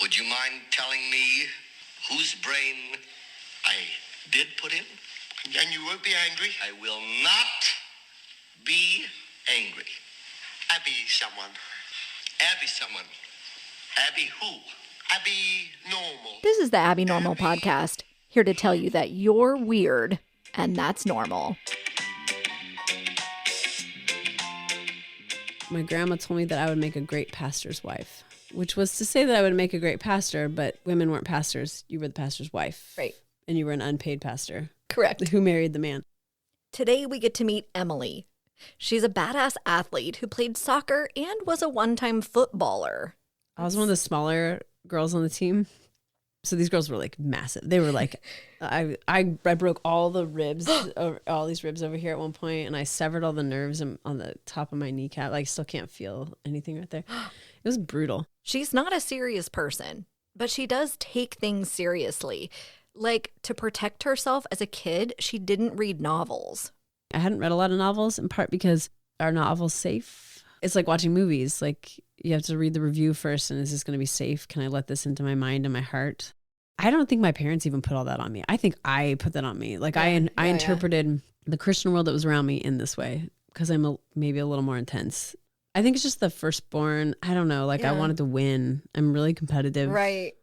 Would you mind telling me whose brain I did put in? And you won't be angry? I will not be angry. Abby someone. Abby someone. Abby who? Abby normal. This is the Abby Normal Podcast, here to tell you that you're weird, and that's normal. My grandma told me that I would make a great pastor's wife, which was to say that I would make a great pastor, but women weren't pastors. You were the pastor's wife. Right. And you were an unpaid pastor. Correct. Who married the man. Today we get to meet Emily. She's a badass athlete who played soccer and was a one-time footballer. I was one of the smaller girls on the team. So these girls were like massive. They were like, I broke all the ribs, all these ribs over here at one point, and I severed all the nerves on the top of my kneecap. Like, still can't feel anything right there. It was brutal. She's not a serious person, but she does take things seriously. Like, to protect herself as a kid, she didn't read novels. I hadn't read a lot of novels, in part because are novels safe? It's like watching movies. Like, you have to read the review first, and is this going to be safe? Can I let this into my mind and my heart? I don't think my parents even put all that on me. I think I put that on me. Like, I interpreted the Christian world that was around me in this way because I'm maybe a little more intense. I think it's just the firstborn. I don't know. Like, I wanted to win. I'm really competitive. Right.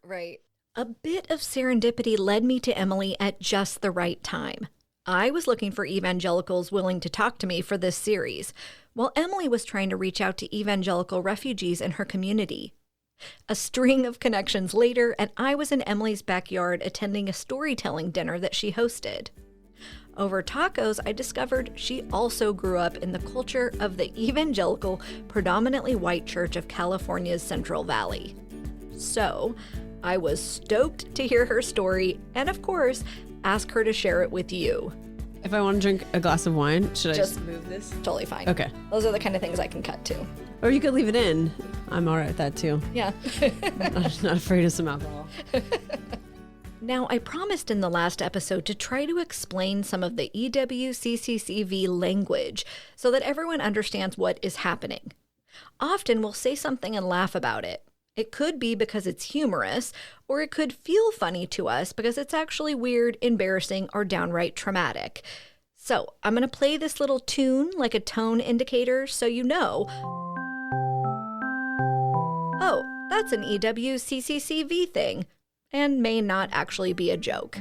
A bit of serendipity led me to Emily at just the right time. I was looking for evangelicals willing to talk to me for this series, while Emily was trying to reach out to evangelical refugees in her community. A string of connections later, and I was in Emily's backyard attending a storytelling dinner that she hosted. Over tacos, I discovered she also grew up in the culture of the evangelical, predominantly white church of California's Central Valley. So, I was stoked to hear her story and, of course, ask her to share it with you. If I want to drink a glass of wine, should I Just just move this? Totally fine. Okay. Those are the kind of things I can cut to. Or you could leave it in. I'm all right with that too. Yeah. I'm not afraid of some alcohol. Now, I promised in the last episode to try to explain some of the EWCCCV language so that everyone understands what is happening. Often we'll say something and laugh about it. It could be because it's humorous, or it could feel funny to us because it's actually weird, embarrassing, or downright traumatic. So I'm going to play this little tune like a tone indicator so you know, oh, that's an EWCCCV thing, and may not actually be a joke.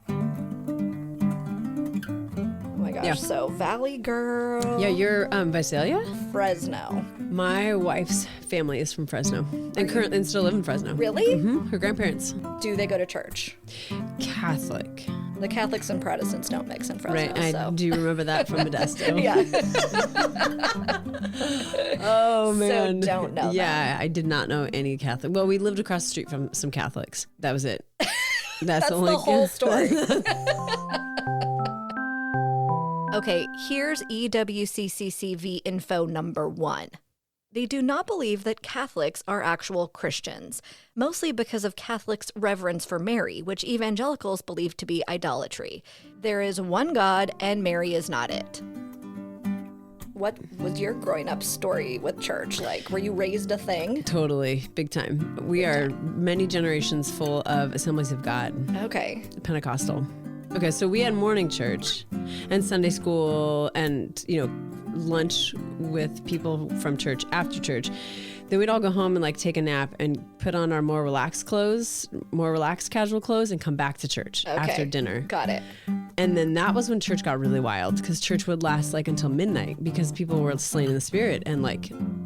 Oh my gosh, Yeah. So Valley Girl. Yeah, you're Visalia? Fresno. My wife's family is from Fresno and still live in Fresno. Really? Mm-hmm. Her grandparents. Do they go to church? Catholic. The Catholics and Protestants don't mix in Fresno. Right. So. I do remember that from Modesto. Yeah. Oh, man. So don't know Yeah, I did not know any Catholic. Well, we lived across the street from some Catholics. That was it. That's the whole story. Okay, here's EWCCCV info number 1. They do not believe that Catholics are actual Christians, mostly because of Catholics' reverence for Mary, which evangelicals believe to be idolatry. There is one God, and Mary is not it. What was your growing up story with church like? Were you raised a thing? Totally. Big time. We are many generations full of Assemblies of God. Okay. Pentecostal. Okay, so we had morning church and Sunday school and, lunch with people from church after church. Then we'd all go home and take a nap and put on our more relaxed casual clothes and come back to church after dinner. Got it. And then that was when church got really wild because church would last until midnight because people were slain in the spirit and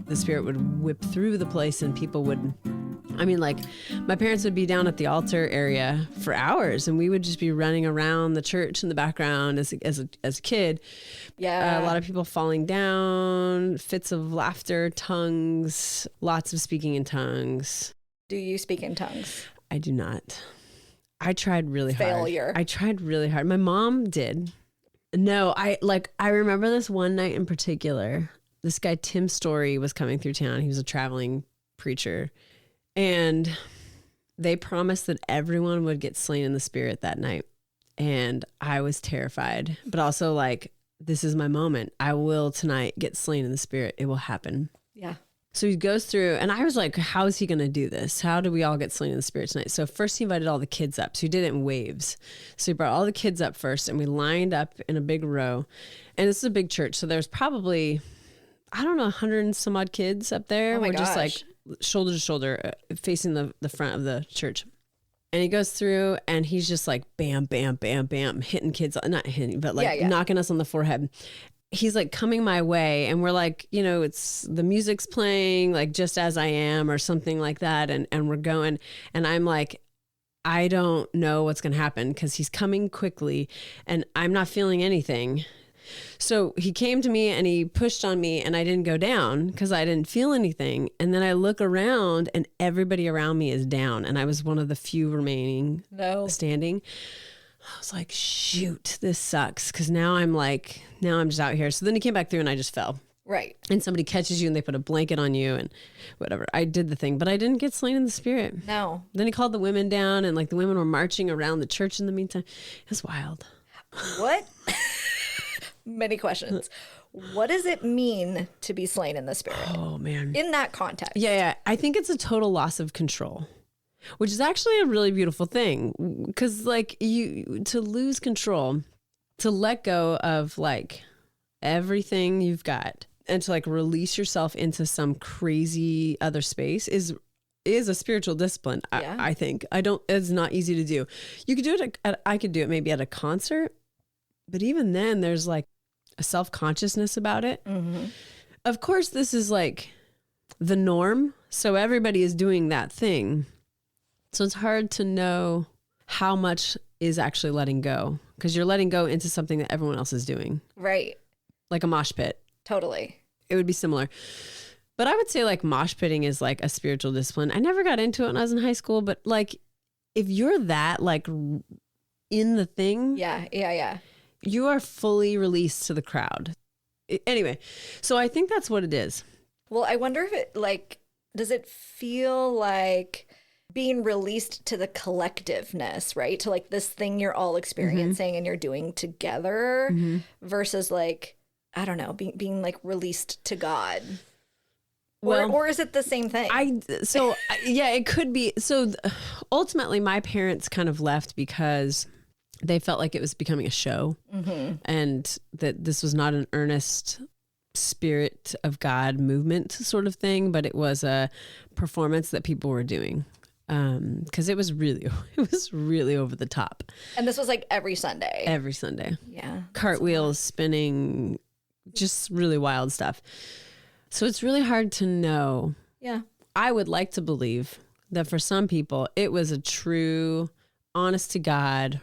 the spirit would whip through the place and people would, my parents would be down at the altar area for hours and we would just be running around the church in the background as a kid. Yeah. A lot of people falling down, fits of laughter, tongues, lots of speaking in tongues. Do you speak in tongues? I do not. I tried really hard. Failure. I tried really hard. My mom did. No, I remember this one night in particular. This guy, Tim Story, was coming through town. He was a traveling preacher. And they promised that everyone would get slain in the spirit that night. And I was terrified, but also this is my moment. I will tonight get slain in the spirit. It will happen. Yeah. So he goes through, and I was like, how is he going to do this? How do we all get slain in the Spirit tonight? So first he invited all the kids up. So he did it in waves. So he brought all the kids up first, and we lined up in a big row. And this is a big church. So there's probably, I don't know, 100 and some odd kids up there. Oh my We're just like gosh. shoulder to shoulder facing the front of the church. And he goes through, and he's just like, bam, bam, bam, bam, hitting kids, not hitting, but like knocking us on the forehead. He's like coming my way, and we're like, you know, it's the music's playing, like Just As I Am or something like that. And we're going, and I'm like, I don't know what's going to happen because he's coming quickly and I'm not feeling anything. So he came to me and he pushed on me, and I didn't go down because I didn't feel anything. And then I look around, and everybody around me is down. And I was one of the few remaining standing. I was like, shoot, this sucks. Because now I'm just out here. So then he came back through, and I just fell. Right. And somebody catches you, and they put a blanket on you and whatever. I did the thing, but I didn't get slain in the Spirit. No. Then he called the women down, and like the women were marching around the church in the meantime. It was wild. What? Many questions. What does it mean to be slain in the Spirit? Oh, man. In that context. Yeah. I think it's a total loss of control, which is actually a really beautiful thing. Because like to lose control, to let go of like everything you've got, and to like release yourself into some crazy other space is a spiritual discipline. Yeah. I think it's not easy to do. You could do it I could do it maybe at a concert, but even then there's like a self-consciousness about it. Mm-hmm. Of course, this is like the norm. So everybody is doing that thing. So it's hard to know how much is actually letting go, because you're letting go into something that everyone else is doing. Right. Like a mosh pit. Totally. It would be similar. But I would say like mosh pitting is like a spiritual discipline. I never got into it when I was in high school, but like if you're that like in the thing. Yeah. You are fully released to the crowd. Anyway, so I think that's what it is. Well, I wonder if it like, does it feel like being released to the collectiveness, right? To like this thing you're all experiencing and you're doing together versus like, I don't know, being like released to God. Or is it the same thing? Yeah, it could be. So ultimately my parents kind of left because they felt like it was becoming a show and that this was not an earnest Spirit of God movement sort of thing, but it was a performance that people were doing. Because it was really over the top. And this was like every Sunday. Every Sunday. Yeah. Cartwheels, spinning, just really wild stuff. So it's really hard to know. Yeah. I would like to believe that for some people, it was a true, honest to God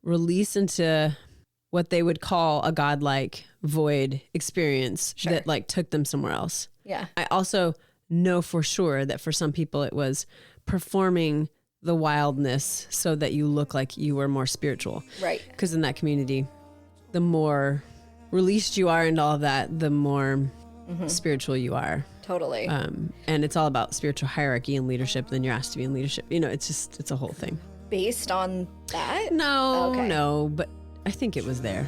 release into what they would call a godlike void experience that like took them somewhere else. Yeah. I also know for sure that for some people it was performing the wildness so that you look like you were more spiritual. Right. Because in that community, the more released you are into all of that, the more spiritual you are. Totally. And it's all about spiritual hierarchy and leadership. Then you're asked to be in leadership. You know, it's a whole thing. Based on that? No, but I think it was there.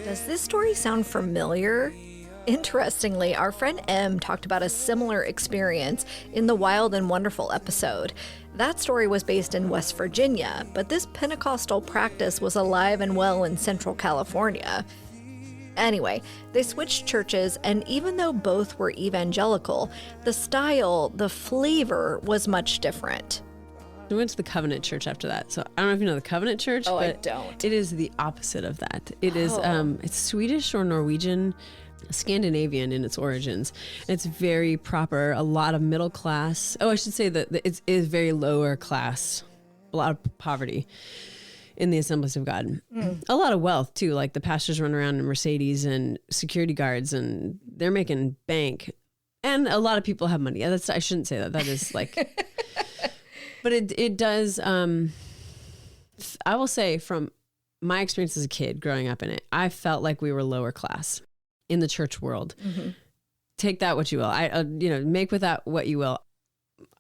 Does this story sound familiar? Interestingly, our friend Em talked about a similar experience in the Wild and Wonderful episode. That story was based in West Virginia, but this Pentecostal practice was alive and well in Central California. Anyway, they switched churches, and even though both were evangelical, the style, the flavor was much different. We went to the Covenant Church after that. So I don't know if you know the Covenant Church, Oh, but I don't. it is the opposite of that. It is it's Swedish or Norwegian, Scandinavian in its origins. It's very proper, a lot of middle class. Oh, I should say that it is very lower class, a lot of poverty in the Assemblies of God. A lot of wealth too, like the pastors run around in Mercedes and security guards, and they're making bank. And a lot of people have money. Yeah, I shouldn't say that. That is like... But it does, I will say from my experience as a kid growing up in it, I felt like we were lower class in the church world. Take that what you will. Make with that what you will.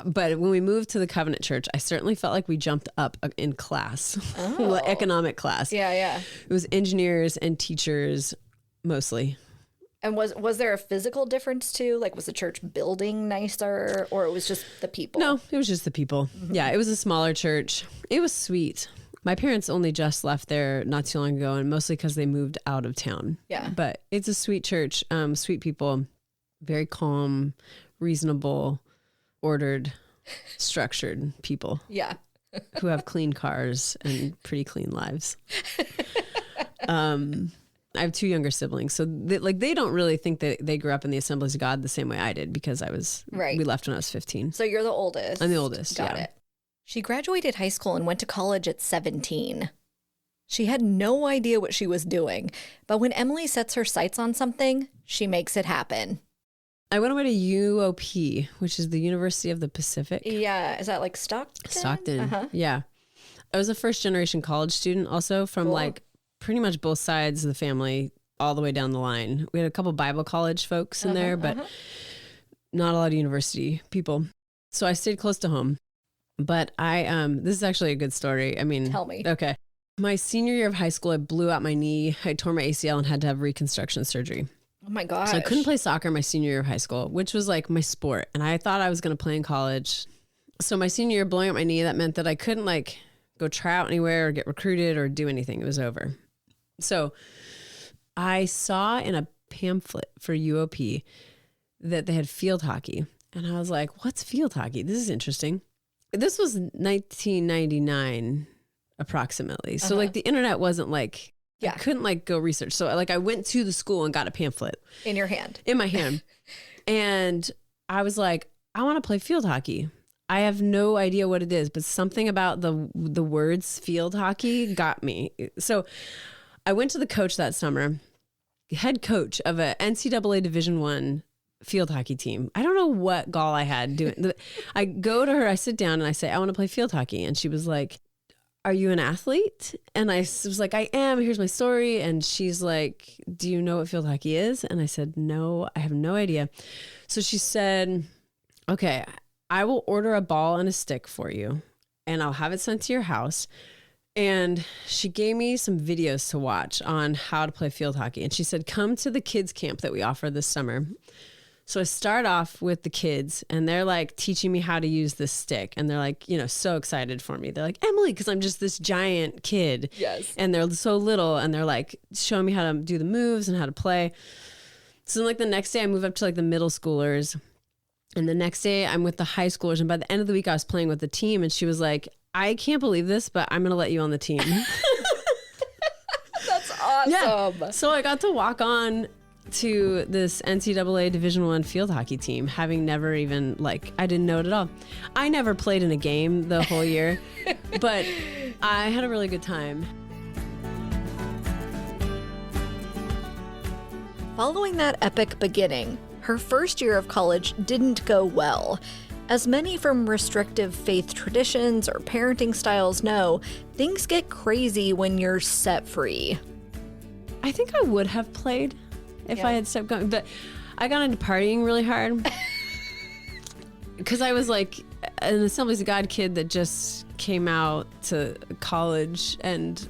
But when we moved to the Covenant Church, I certainly felt like we jumped up in class, economic class. Yeah. It was engineers and teachers mostly. And was there a physical difference too? Like, was the church building nicer, or it was just the people? No, it was just the people. Yeah, it was a smaller church. It was sweet. My parents only just left there not too long ago, and mostly because they moved out of town. Yeah. But it's a sweet church, sweet people, very calm, reasonable, ordered, structured people. Yeah. Who have clean cars and pretty clean lives. I have 2 younger siblings, so they don't really think that they grew up in the Assemblies of God the same way I did, because we left when I was 15. So you're the oldest. I'm the oldest. Got it. She graduated high school and went to college at 17. She had no idea what she was doing, but when Emily sets her sights on something, she makes it happen. I went away to UOP, which is the University of the Pacific. Yeah. Is that like Stockton? Stockton. Uh-huh. Yeah. I was a first generation college student also from like pretty much both sides of the family all the way down the line. We had a couple Bible college folks in there, but not a lot of university people. So I stayed close to home. But this is actually a good story. I mean, tell me. Okay. My senior year of high school, I blew out my knee. I tore my ACL and had to have reconstruction surgery. Oh my gosh. So I couldn't play soccer my senior year of high school, which was like my sport. And I thought I was going to play in college. So my senior year, blowing up my knee, that meant that I couldn't like go try out anywhere or get recruited or do anything. It was over. So I saw in a pamphlet for UOP that they had field hockey. And I was like, what's field hockey? This is interesting. This was 1999 approximately. So like the internet wasn't like, I couldn't like go research. So like I went to the school and got a pamphlet. In your hand. In my hand. And I was like, I want to play field hockey. I have no idea what it is, but something about the words field hockey got me. So I went to the coach that summer, head coach of a NCAA Division I field hockey team. I don't know what gall I had doing. I go to her, I sit down and I say, I want to play field hockey. And she was like, are you an athlete? And I was like, I am. Here's my story. And she's like, do you know what field hockey is? And I said, no, I have no idea. So she said, okay, I will order a ball and a stick for you and I'll have it sent to your house. And she gave me some videos to watch on how to play field hockey. And she said, come to the kids camp that we offer this summer. So I start off with the kids and they're like teaching me how to use this stick. And they're like, so excited for me. They're like, Emily, because I'm just this giant kid. Yes. And they're so little and they're like showing me how to do the moves and how to play. So like the next day I move up to like the middle schoolers. And the next day I'm with the high schoolers. And by the end of the week I was playing with the team. And she was like, I can't believe this, but I'm going to let you on the team. That's awesome. Yeah. So I got to walk on to this NCAA Division I field hockey team, having never even I didn't know it at all. I never played in a game the whole year, but I had a really good time. Following that epic beginning, her first year of college didn't go well. As many from restrictive faith traditions or parenting styles know, things get crazy when you're set free. I think I would have played if I had stopped going, but I got into partying really hard because I was like an Assemblies of God kid that just came out to college. And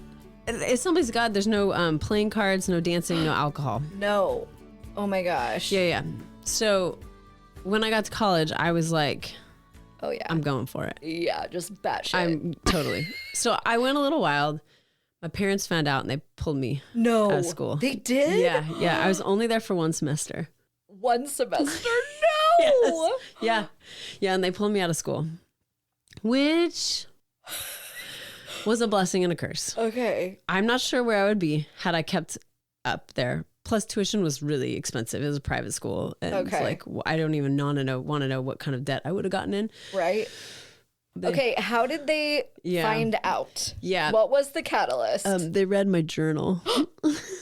Assemblies of God, there's no playing cards, no dancing, no alcohol. No. Oh my gosh. Yeah. So when I got to college, I was like, oh yeah, I'm going for it. Yeah, just batshit. I'm totally. So I went a little wild. My parents found out and they pulled me out of school. They did? Yeah. I was only there for one semester. One semester? No. Yes. Yeah. And they pulled me out of school, which was a blessing and a curse. Okay. I'm not sure where I would be had I kept up there. Plus tuition was really expensive. It was a private school. And it's like, I don't even want to know what kind of debt I would have gotten in. Right. Okay. How did they find out? Yeah. What was the catalyst? They read my journal.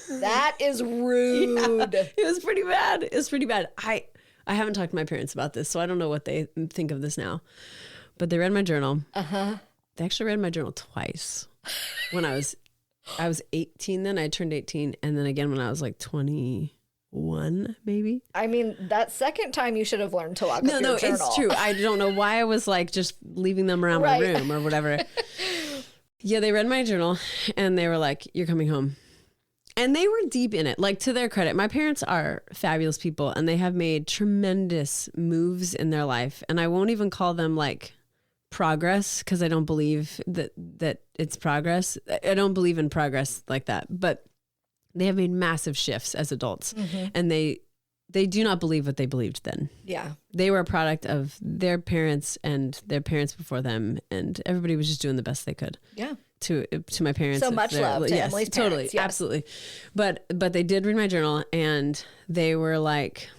That is rude. Yeah, it was pretty bad. I haven't talked to my parents about this, so I don't know what they think of this now. But they read my journal. They actually read my journal twice when I was 18 then. I turned 18. And then again when I was like 20, one, maybe. I mean, that second time you should have learned to lock up your journal. It's true. I don't know why I was like just leaving them around my room or whatever. Yeah, they read my journal and they were like, "You're coming home." And they were deep in it. Like, to their credit, my parents are fabulous people and they have made tremendous moves in their life. And I won't even call them like progress, because I don't believe that it's progress. I don't believe in progress like that. But they have made massive shifts as adults. And they do not believe what they believed then. Yeah. They were a product of their parents and their parents before them. And everybody was just doing the best they could. Yeah. To my parents. So much love to Emily's parents. Totally. Yes. Absolutely. But they did read my journal and they were like,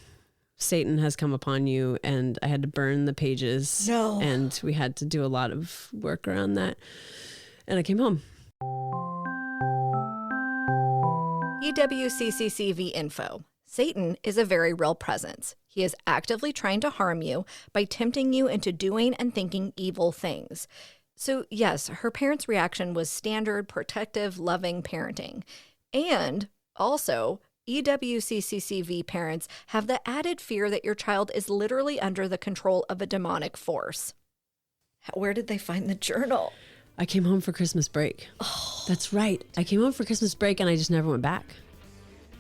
"Satan has come upon you." And I had to burn the pages. No. And we had to do a lot of work around that. And I came home. EWCCCV info. Satan is a very real presence. He is actively trying to harm you by tempting you into doing and thinking evil things. So yes, her parents' reaction was standard, protective, loving parenting. And also, EWCCCV parents have the added fear that your child is literally under the control of a demonic force. Where did they find the journal? I came home for Christmas break. Oh. That's right. I came home for Christmas break and I just never went back.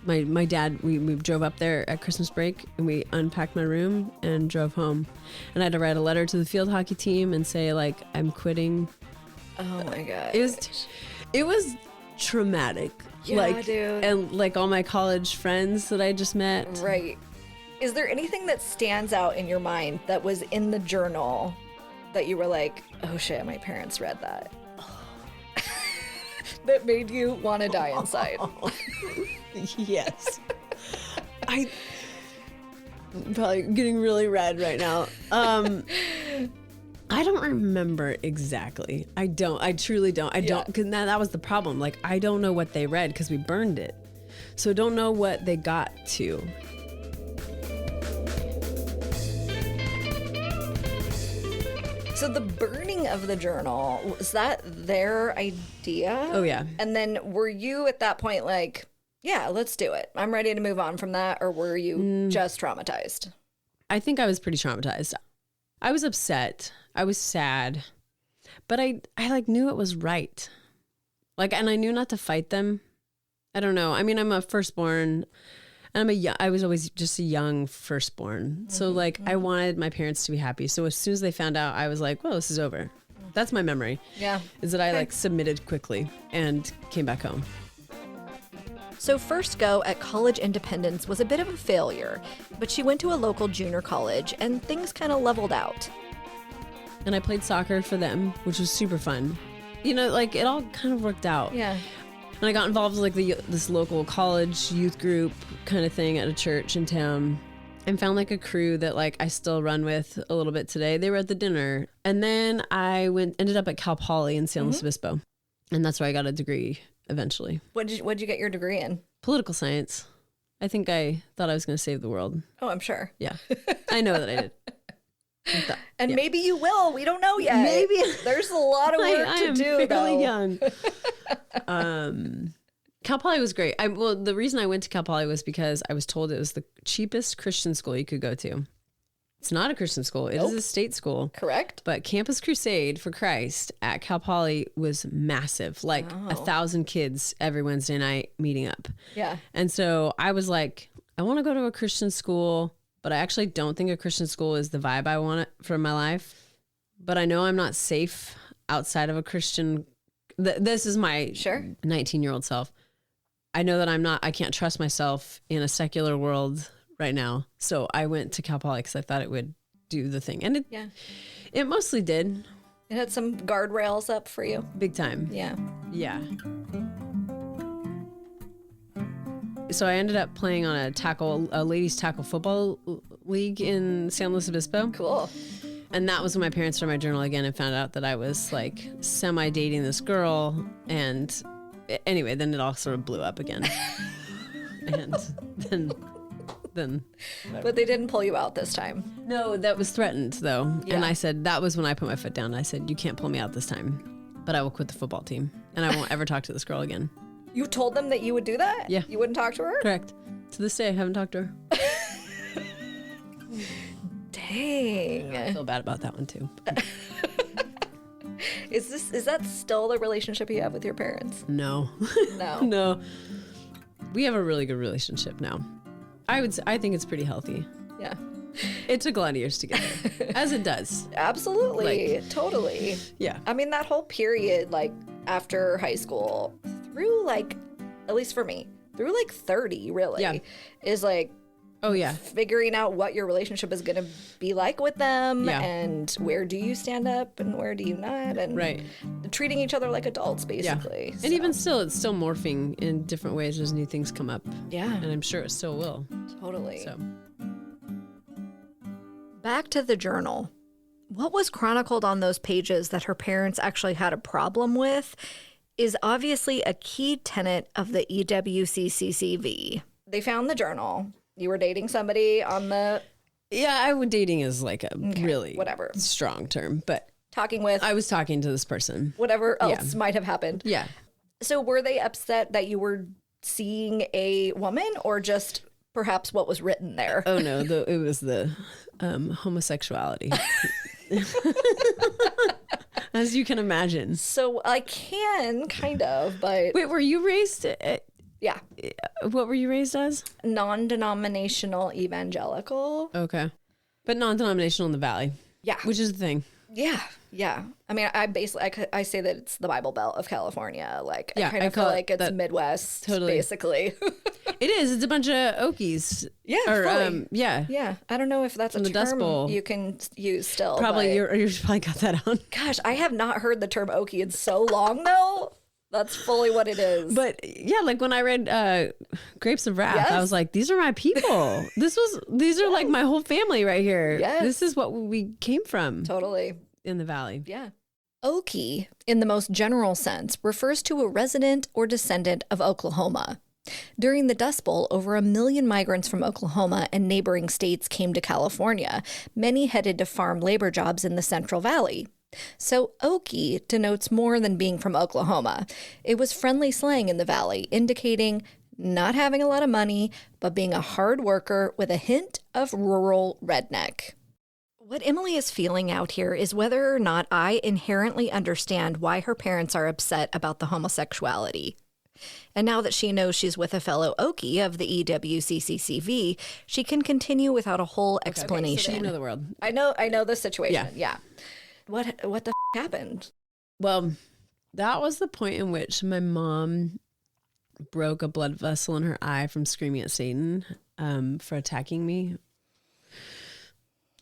My dad, we drove up there at Christmas break and we unpacked my room and drove home. And I had to write a letter to the field hockey team and say, like, I'm quitting. Oh my God. It was traumatic. Yeah, like, dude. And like all my college friends that I just met. Right. Is there anything that stands out in your mind that was in the journal that you were like, oh shit, my parents read that? That made you want to die inside? Yes. I'm probably getting really red right now. I don't remember exactly. I truly don't. I don't, because that was the problem. Like, I don't know what they read because we burned it. So don't know what they got to. So the burning of the journal, was that their idea? Oh, yeah. And then were you at that point like, yeah, let's do it, I'm ready to move on from that? Or were you just traumatized? I think I was pretty traumatized. I was upset. I was sad. But I like knew it was right. Like, and I knew not to fight them. I don't know. I mean, I'm a firstborn. And I was always just a young firstborn. So like, I wanted my parents to be happy. So as soon as they found out, I was like, well, this is over. That's my memory. Yeah. Is that I like submitted quickly and came back home. So first go at college independence was a bit of a failure, but she went to a local junior college and things kind of leveled out. And I played soccer for them, which was super fun. You know, like it all kind of worked out. Yeah. And I got involved with like this local college youth group kind of thing at a church in town and found like a crew that like I still run with a little bit today. They were at the dinner. And then I ended up at Cal Poly in San Luis Obispo. And that's where I got a degree eventually. What'd you get your degree in? Political science. I think I thought I was going to save the world. Oh, I'm sure. Yeah. I know that I did. And maybe you will. We don't know yet. Maybe. There's a lot of work to do, fairly though. young. Cal Poly was great. The reason I went to Cal Poly was because I was told it was the cheapest Christian school you could go to. It's not a Christian school. It is a state school. Correct. But Campus Crusade for Christ at Cal Poly was massive. Like 1,000 kids every Wednesday night meeting up. Yeah. And so I was like, I want to go to a Christian school, but I actually don't think a Christian school is the vibe I want for my life. But I know I'm not safe outside of a Christian. This is my 19-year-old self. I know that I can't trust myself in a secular world right now. So I went to Cal Poly because I thought it would do the thing. And it mostly did. It had some guardrails up for you. Big time. Yeah. Yeah. So I ended up playing on a ladies tackle football league in San Luis Obispo. Cool. And that was when my parents read my journal again and found out that I was like semi-dating this girl. And anyway, then it all sort of blew up again. And then. But they didn't pull you out this time. No, that was threatened though. Yeah. And I said, that was when I put my foot down. I said, you can't pull me out this time, but I will quit the football team and I won't ever talk to this girl again. You told them that you would do that? Yeah. You wouldn't talk to her? Correct. To this day, I haven't talked to her. Dang. I feel bad about that one too. Is that still the relationship you have with your parents? No. No. No. We have a really good relationship now. I think it's pretty healthy. Yeah. It took a lot of years to get there, as it does. Absolutely. Totally. Yeah. I mean, that whole period, like after high school through like, at least for me, through like 30 really, Yeah. is like Oh yeah. figuring out what your relationship is going to be like with them, Yeah. and where do you stand up and where do you not, and Right. treating each other like adults, Yeah. basically. And even still, it's still morphing in different ways as new things come up. Yeah, And I'm sure it still will. totally. So Back to the journal. What was chronicled on those pages that her parents actually had a problem with is obviously a key tenet of the EWCCCV. They found the journal. You were dating somebody on the yeah, dating is like a really whatever. strong term, but talking with, I was talking to this person. whatever else might have happened. Yeah. So were they upset that you were seeing a woman, or just perhaps what was written there? Oh no, it was the homosexuality. As you can imagine. So I can kind of, but Wait, were you raised? yeah, What were you raised as? non-denominational evangelical. Okay, but non-denominational in the Valley. Yeah. Which is the thing. Yeah, yeah. I mean, I basically I say that it's the Bible Belt of California. Like, Yeah, I kind I of feel call it like it's that. Midwest, Totally. basically. It is. It's a bunch of Okies. Yeah, Or fully. yeah. Yeah, I don't know if that's From a the Dust term Bowl. you can use still. Probably but- you probably got that on. Gosh, I have not heard the term Okie in so long, though. That's fully what it is. But yeah, like when I read Grapes of Wrath, Yes. I was like, these are my people. These are like my whole family right here. Yes. This is what we came from Totally. in the Valley. Yeah. Okie, in the most general sense, refers to a resident or descendant of Oklahoma. During the Dust Bowl, over 1 million migrants from Oklahoma and neighboring states came to California, many headed to farm labor jobs in the Central Valley. So Okie denotes more than being from Oklahoma. It was friendly slang in the Valley, indicating not having a lot of money, but being a hard worker with a hint of rural redneck. What Emily is feeling out here is whether or not I inherently understand why her parents are upset about the homosexuality. And now that she knows she's with a fellow Okie of the EWCCCV, she can continue without a whole explanation. So you know the world. I know the situation. Yeah. Yeah. What the happened? Well, that was the point in which my mom broke a blood vessel in her eye from screaming at Satan for attacking me.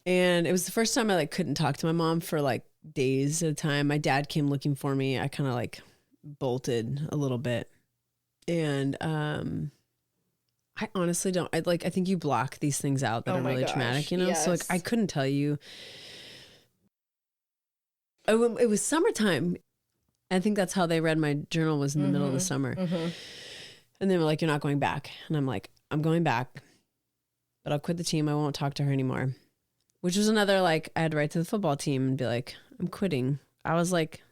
And it was the first time I couldn't talk to my mom for days at a time. My dad came looking for me. I kind of bolted a little bit. And I honestly don't. I think you block these things out that Oh are my really gosh, traumatic, you know? So yes. I couldn't tell you. Oh, it was summertime. I think that's how they read my journal, was in the middle of the summer. Mm-hmm. And they were like, you're not going back. And I'm like, I'm going back, but I'll quit the team. I won't talk to her anymore. Which was another, I had to write to the football team and be like, I'm quitting. I was like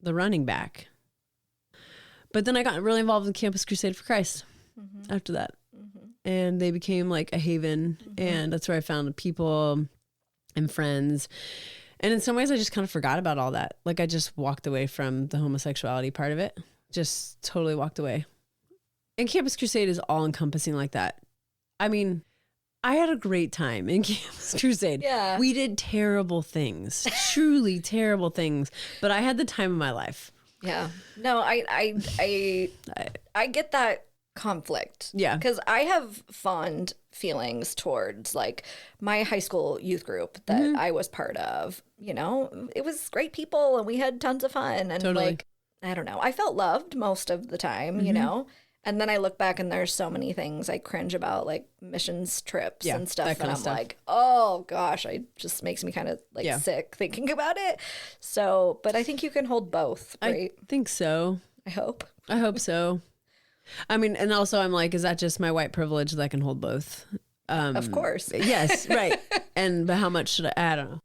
the running back. But then I got really involved in Campus Crusade for Christ after that. Mm-hmm. And they became a haven. And that's where I found people and friends. And in some ways, I just kind of forgot about all that. I just walked away from the homosexuality part of it. Just totally walked away. And Campus Crusade is all encompassing like that. I mean, I had a great time in Campus Crusade. Yeah. We did terrible things, truly terrible things, but I had the time of my life. Yeah. No, I get that conflict. Yeah. Because I have fond feelings towards my high school youth group that I was part of. You know, it was great people and we had tons of fun. And Totally. I don't know, I felt loved most of the time, you know? And then I look back and there's so many things I cringe about, missions trips Yeah, and stuff. that And kind I'm of stuff. like, oh gosh, it just makes me kind of Yeah. sick thinking about it. So, but I think you can hold both, right? I think so. I hope. I hope so. I mean, and also I'm like, is that just my white privilege that I can hold both? Of course. Yes, right. But how much should I don't know.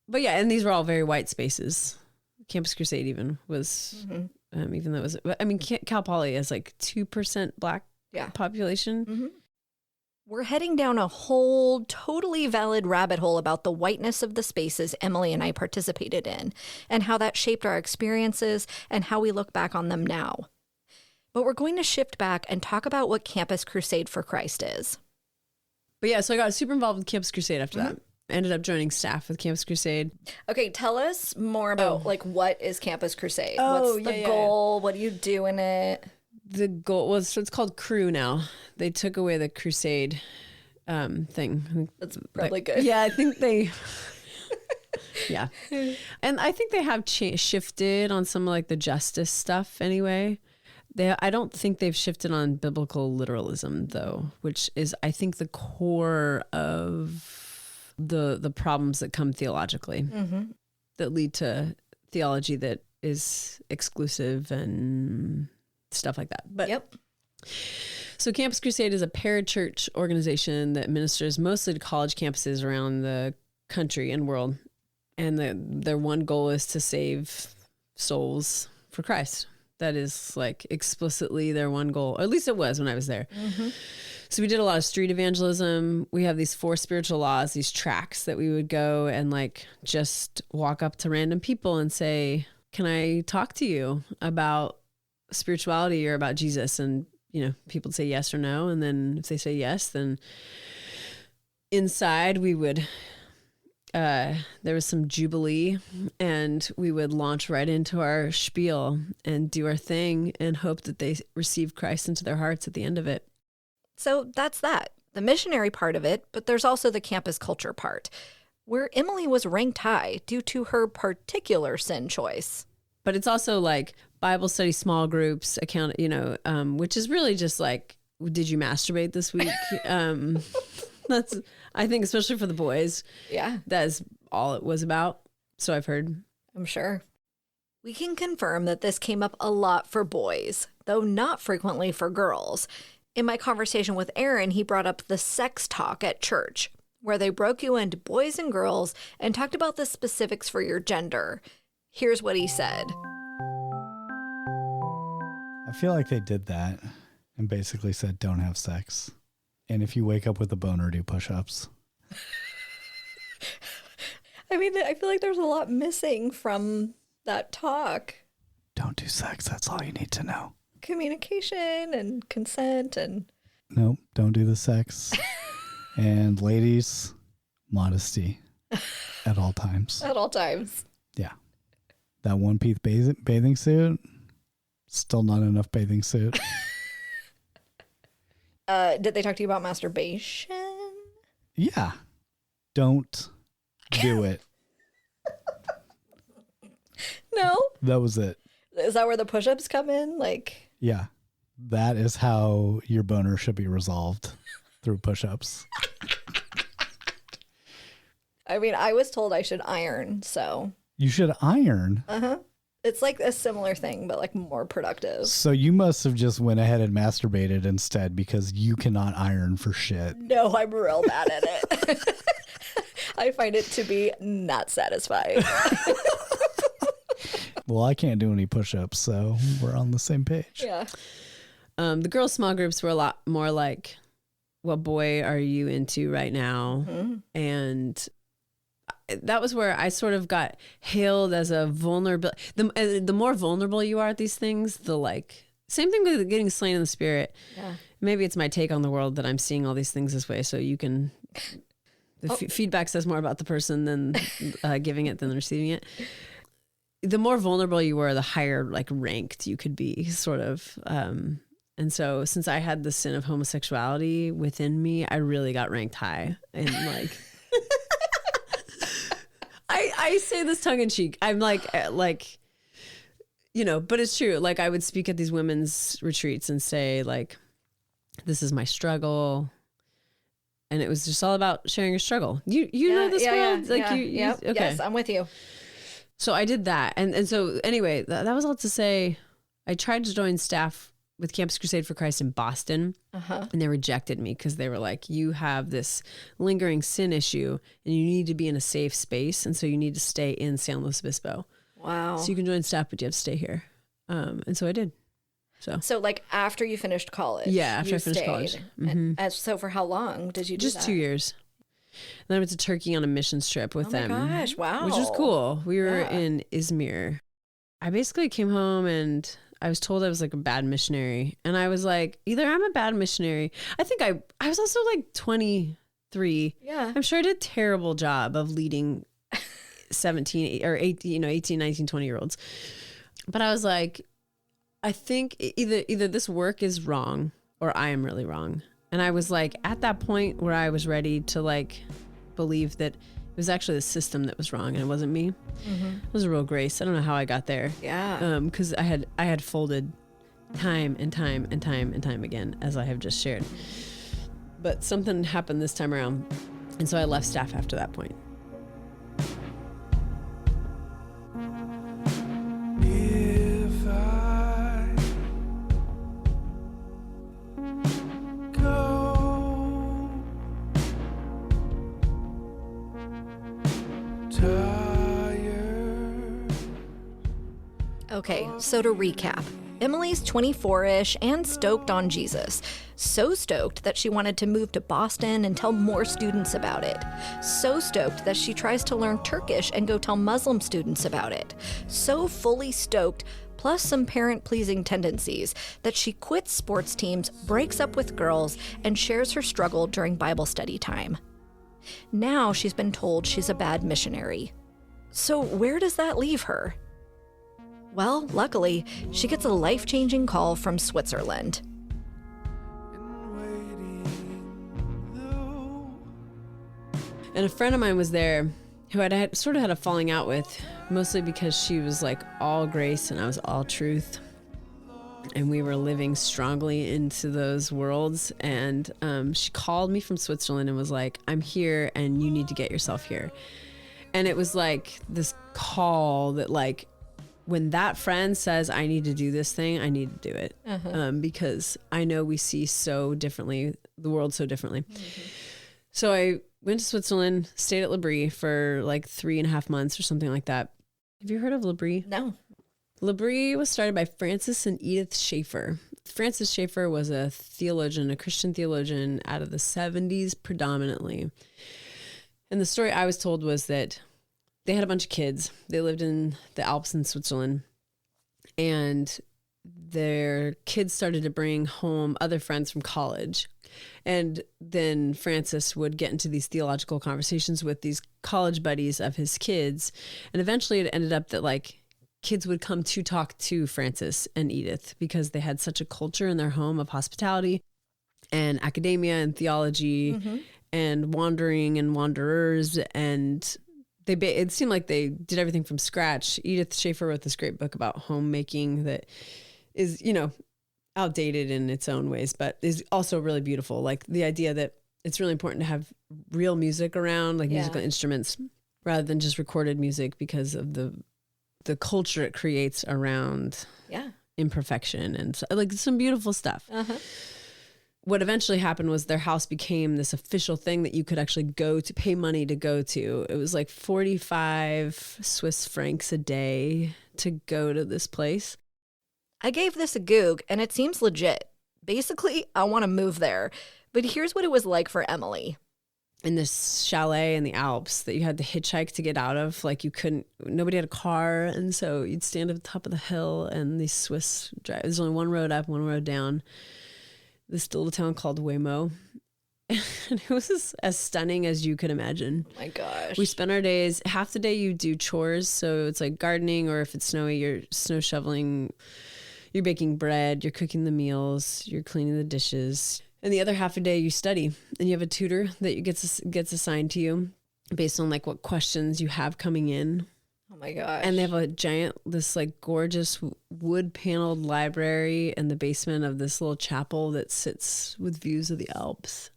But yeah, and these were all very white spaces. Campus Crusade even was, even though it was, I mean, Cal Poly is 2% black Yeah. population. We're heading down a whole totally valid rabbit hole about the whiteness of the spaces Emily and I participated in, and how that shaped our experiences and how we look back on them now. But we're going to shift back and talk about what Campus Crusade for Christ is. But yeah, so I got super involved with Campus Crusade after that. I ended up joining staff with Campus Crusade. Okay, tell us more about what is Campus Crusade? Oh, What's the goal? What do you do in it? The goal was, so it's called Crew now. They took away the Crusade thing. That's probably good. Yeah, I think they... yeah. And I think they have shifted on some like the justice stuff anyway. I don't think they've shifted on biblical literalism though, which is, I think, the core of the problems that come theologically that lead to theology that is exclusive and stuff like that. But yep. So Campus Crusade is a parachurch organization that ministers mostly to college campuses around the country and world. And their one goal is to save souls for Christ. That is like explicitly their one goal, or at least it was when I was there. So we did a lot of street evangelism. We have these 4 spiritual laws, these tracks that we would go and like just walk up to random people and say, can I talk to you about spirituality or about Jesus? And, you know, people would say yes or no. And then if they say yes, then inside we would, there was some jubilee and we would launch right into our spiel and do our thing and hope that they receive Christ into their hearts at the end of it. So that's that, the missionary part of it, but there's also the campus culture part, where Emily was ranked high due to her particular sin choice. But it's also like Bible study, small groups, account, you know, which is really just like, did you masturbate this week? That's, I think, especially for the boys. Yeah. That is all it was about. So I've heard. I'm sure. We can confirm that this came up a lot for boys, though not frequently for girls. In my conversation with Aaron, he brought up the sex talk at church, where they broke you into boys and girls and talked about the specifics for your gender. Here's what he said. I feel like they did that and basically said, don't have sex. And if you wake up with a boner, do push-ups. I mean, I feel like there's a lot missing from that talk. Don't do sex. That's all you need to know. Communication and consent and... Nope, don't do the sex. And ladies, modesty at all times. At all times. Yeah. That one-piece bathing suit, still not enough bathing suit. Did they talk to you about masturbation? Yeah. Don't do it. No? That was it. Is that where the push-ups come in? Like, Yeah. That is how your boner should be resolved, through push-ups. I mean, I was told I should iron, so. You should iron. It's like a similar thing, but like more productive. So you must have just went ahead and masturbated instead because you cannot iron for shit. No, I'm real bad at it. I find it to be not satisfying. Well, I can't do any push-ups, so we're on the same page. Yeah. The girls' small groups were a lot more like, what boy are you into right now? And that was where I sort of got hailed as a vulnerable. The more vulnerable you are at these things, the like, same thing with getting slain in the spirit. Yeah. Maybe it's my take on the world that I'm seeing all these things this way. So you can, feedback says more about the person than giving it than receiving it. The more vulnerable you were, the higher like ranked you could be, sort of. And so since I had the sin of homosexuality within me, I really got ranked high. And like, I say this tongue in cheek. I'm like, you know, but it's true. Like I would speak at these women's retreats and say like, this is my struggle. And it was just all about sharing your struggle. You know this world? Yeah, like yeah. okay. Yes, I'm with you. So I did that. And so anyway, that was all to say, I tried to join staff with Campus Crusade for Christ in Boston, and they rejected me because they were like, you have this lingering sin issue and you need to be in a safe space. And so you need to stay in San Luis Obispo. Wow. So you can join staff, but you have to stay here. And so I did. So like after you finished college? Yeah, after you I finished college. stayed. And so for how long did you do Just that? 2 years. And then I went to Turkey on a missions trip with them. Oh my gosh, wow. Which was cool. We were Yeah. in Izmir. I basically came home and I was told I was like a bad missionary. And I was like, either I'm a bad missionary. I think I was also like 23. Yeah. I'm sure I did a terrible job of leading 17 or 18, 18, 19, 20-year-olds. But I was like, I think either this work is wrong or I am really wrong. And I was like at that point where I was ready to like believe that it was actually the system that was wrong and it wasn't me. It was a real grace. I don't know how I got there. Yeah. Because I had folded time and time and time and time again, as I have just shared. But something happened this time around. And so I left staff after that point. If I go tired. Okay, so to recap, Emily's 24-ish and stoked on Jesus. So stoked that she wanted to move to Boston and tell more students about it. So stoked that she tries to learn Turkish and go tell Muslim students about it. So fully stoked, plus some parent-pleasing tendencies, that she quits sports teams, breaks up with girls, and shares her struggle during Bible study time. Now she's been told she's a bad missionary. So where does that leave her? Well, luckily, she gets a life-changing call from Switzerland. And a friend of mine was there who I'd had, sort of had a falling out with, mostly because she was like all grace and I was all truth. And we were living strongly into those worlds. And she called me from Switzerland and was like, I'm here and you need to get yourself here. And it was like this call that like, when that friend says, I need to do this thing, I need to do it. Because I know we see so differently, the world so differently. So I went to Switzerland, stayed at L'Abri for like 3.5 months or something like that. Have you heard of L'Abri? No. L'Abri was started by Francis and Edith Schaeffer. Francis Schaeffer was a theologian, a Christian theologian out of the 70s predominantly. And the story I was told was that they had a bunch of kids. They lived in the Alps in Switzerland. And their kids started to bring home other friends from college. And then Francis would get into these theological conversations with these college buddies of his kids. And eventually it ended up that like kids would come to talk to Francis and Edith because they had such a culture in their home of hospitality and academia and theology and wandering and wanderers. And it seemed like they did everything from scratch. Edith Schaeffer wrote this great book about homemaking that is, outdated in its own ways, but is also really beautiful. Like the idea that it's really important to have real music around, like musical instruments, rather than just recorded music because of the culture it creates around imperfection and so, like some beautiful stuff. What eventually happened was their house became this official thing that you could actually go to, pay money to go to. It was like 45 Swiss francs a day to go to this place. I gave this a goog, and it seems legit. Basically, I want to move there. But here's what it was like for Emily. In this chalet in the Alps that you had to hitchhike to get out of, like nobody had a car. And so you'd stand at the top of the hill and these Swiss drive. There's only one road up, one road down. This little town called Waymo. And it was as stunning as you could imagine. Oh my gosh. We spent our days, half the day you do chores. So it's like gardening, or if it's snowy, you're snow shoveling, you're baking bread, you're cooking the meals, you're cleaning the dishes. And the other half a day you study, and you have a tutor that gets assigned to you based on like what questions you have coming in. Oh my gosh. And they have this like gorgeous wood paneled library in the basement of this little chapel that sits with views of the Alps.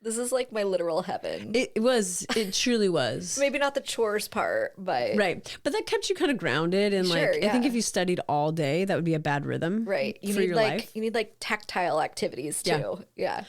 This is like my literal heaven. It truly was. Maybe not the chores part, but... Right. But that kept you kind of grounded. And Sure, I think if you studied all day, that would be a bad rhythm. Right. for your life. You need like tactile activities too. Yeah.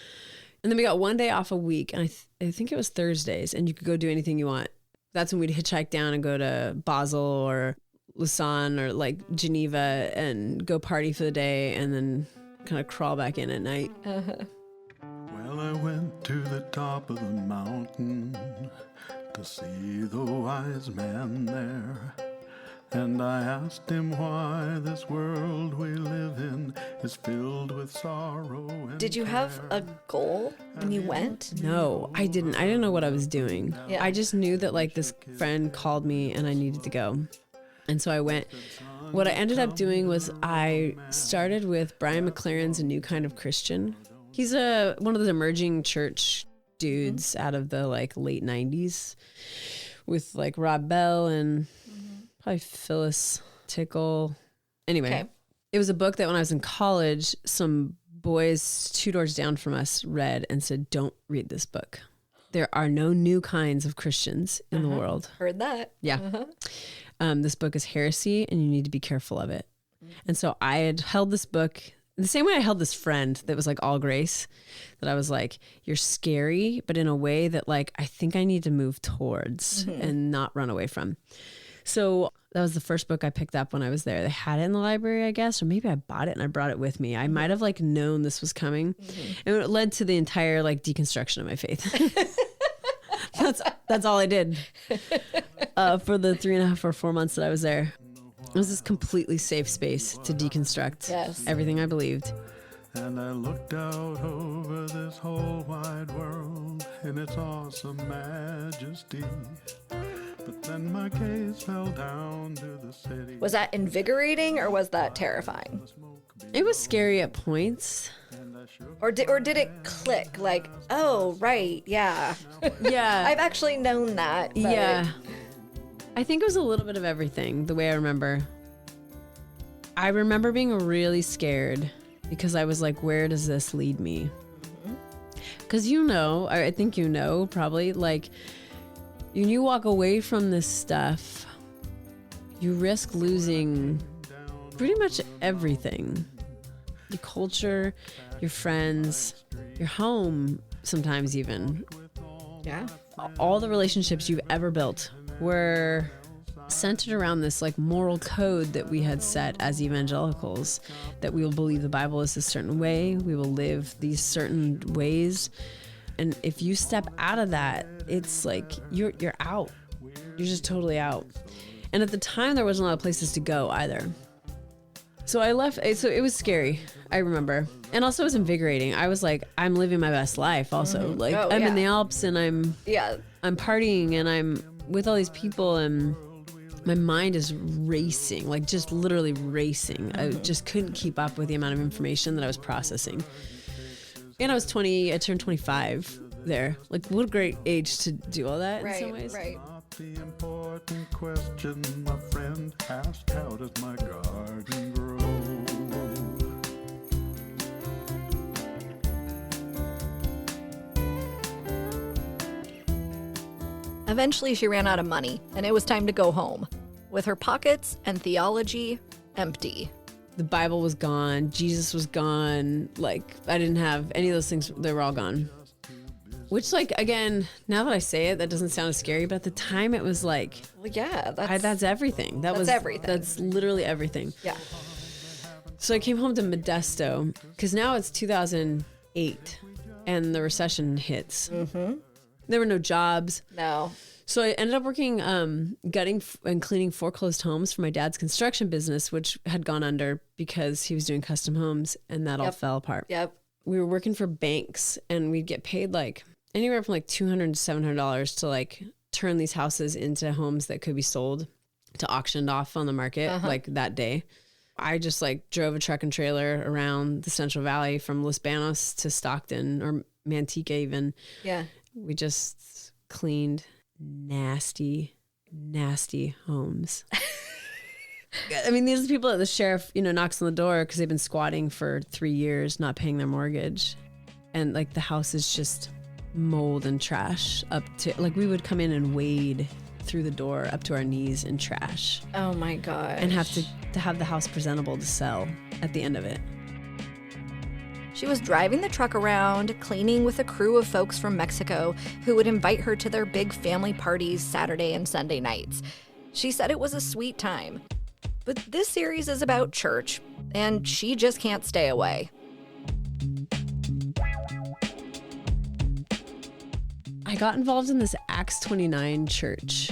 And then we got one day off a week. And I think it was Thursdays. And you could go do anything you want. That's when we'd hitchhike down and go to Basel or Lausanne or like Geneva and go party for the day and then kind of crawl back in at night. Well, I went to the top of the mountain to see the wise man there. And I asked him why this world we live in is filled with sorrow and Did you have a goal when you went? No, I didn't. I didn't know what I was doing. Yeah. I just knew that like this friend called me and I needed to go. And so I went. What I ended up doing was I started with Brian McLaren's A New Kind of Christian. He's one of those emerging church dudes out of the like late 90s with like Rob Bell and probably Phyllis Tickle. Anyway, Okay. It was a book that when I was in college, some boys 2 doors down from us read and said, don't read this book. There are no new kinds of Christians in the world. Heard that. Yeah. This book is heresy and you need to be careful of it. And so I had held this book the same way I held this friend that was like all grace, that I was like, you're scary, but in a way that like, I think I need to move towards and not run away from. So that was the first book I picked up when I was there. They had it in the library, I guess, or maybe I bought it and I brought it with me. I might have like known this was coming, and it led to the entire like deconstruction of my faith. That's all I did for the 3.5 or 4 months that I was there. It was this completely safe space to deconstruct everything I believed. And I looked out over this whole wide world in its awesome majesty. But then my gaze fell down to the city. Was that invigorating or was that terrifying? It was scary at points. Or did it click like, oh, right, yeah. Yeah. I've actually known that. But Yeah. I think it was a little bit of everything, the way I remember. I remember being really scared because I was like, where does this lead me? Because I think probably, like, when you walk away from this stuff, you risk losing pretty much everything. Your culture, your friends, your home, sometimes even. Yeah. All the relationships you've ever built were centered around this like moral code that we had set as evangelicals, that we will believe the Bible is a certain way, we will live these certain ways. And if you step out of that, it's like you're out. You're just totally out. And at the time, there wasn't a lot of places to go either. So I left. So it was scary, I remember. And also it was invigorating. I was like, I'm living my best life also. Like Oh, I'm yeah. in the Alps and I'm partying and I'm with all these people and my mind is racing, like just literally racing. I just couldn't keep up with the amount of information that I was processing. And I was 20, I turned 25 there. Like, what a great age to do all that in some ways. Right. Not the important question my friend asked, how does my garden grow? Eventually, she ran out of money, and it was time to go home, with her pockets and theology empty. The Bible was gone. Jesus was gone. Like, I didn't have any of those things. They were all gone. Which, like, again, now that I say it, that doesn't sound as scary. But at the time, it was like, Well, yeah, that's everything. That's everything. That's literally everything. Yeah. So I came home to Modesto because now it's 2008 and the recession hits. Mm-hmm. There were no jobs. No. So I ended up working gutting and cleaning foreclosed homes for my dad's construction business, which had gone under because he was doing custom homes, and that all fell apart. Yep. We were working for banks, and we'd get paid like anywhere from like $200 to $700 to like turn these houses into homes that could be sold to auctioned off on the market like that day. I just like drove a truck and trailer around the Central Valley from Los Banos to Stockton or Manteca even. Yeah. We just cleaned nasty homes. I mean, these are people that the sheriff, knocks on the door because they've been squatting for 3 years, not paying their mortgage. And like the house is just mold and trash up to, like, we would come in and wade through the door up to our knees in trash Oh my God. and have to have the house presentable to sell at the end of it. She was driving the truck around, cleaning with a crew of folks from Mexico who would invite her to their big family parties Saturday and Sunday nights. She said it was a sweet time. But this series is about church, and she just can't stay away. I got involved in this Acts 29 church.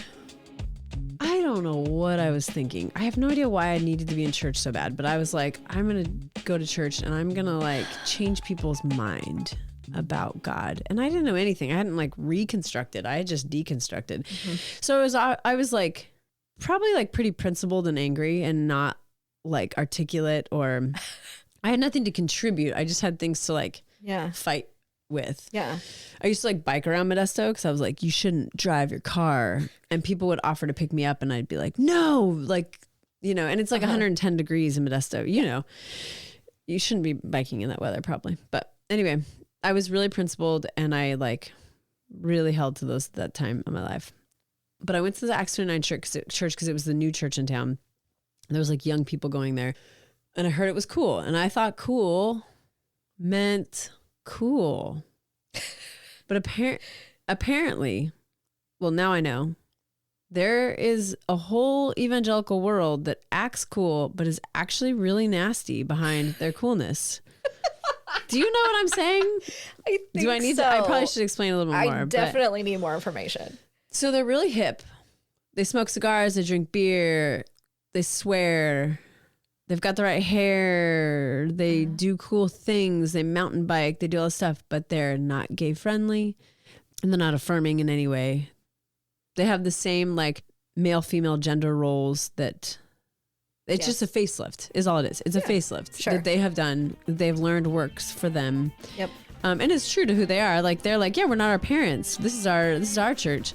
I don't know what I was thinking. I have no idea why I needed to be in church so bad, but I was like, I'm going to go to church and I'm going to like change people's mind about God. And I didn't know anything. I hadn't like reconstructed. I had just deconstructed. So I was like probably like pretty principled and angry and not like articulate, or I had nothing to contribute. I just had things to like fight with. Yeah. I used to like bike around Modesto because I was like, you shouldn't drive your car. And people would offer to pick me up and I'd be like, no, like, you know, and it's like 110 degrees in Modesto, you know, you shouldn't be biking in that weather probably. But anyway, I was really principled and I like really held to those at that time in my life. But I went to the Acts 29 church because it was the new church in town. And there was like young people going there and I heard it was cool. And I thought cool meant cool. But apparently, well, now I know, there is a whole evangelical world that acts cool, but is actually really nasty behind their coolness. Do you know what I'm saying? I think Do I need to? I probably should explain a little bit more. I definitely need more information. So they're really hip. They smoke cigars, they drink beer, they swear. They've got the right hair. They do cool things. They mountain bike. They do all this stuff, but they're not gay friendly and they're not affirming in any way. They have the same like male, female gender roles that it's just a facelift is all it is. It's a facelift that they have done. That they've learned works for them. Yep. And it's true to who they are. Like they're like, yeah, we're not our parents. This is our church,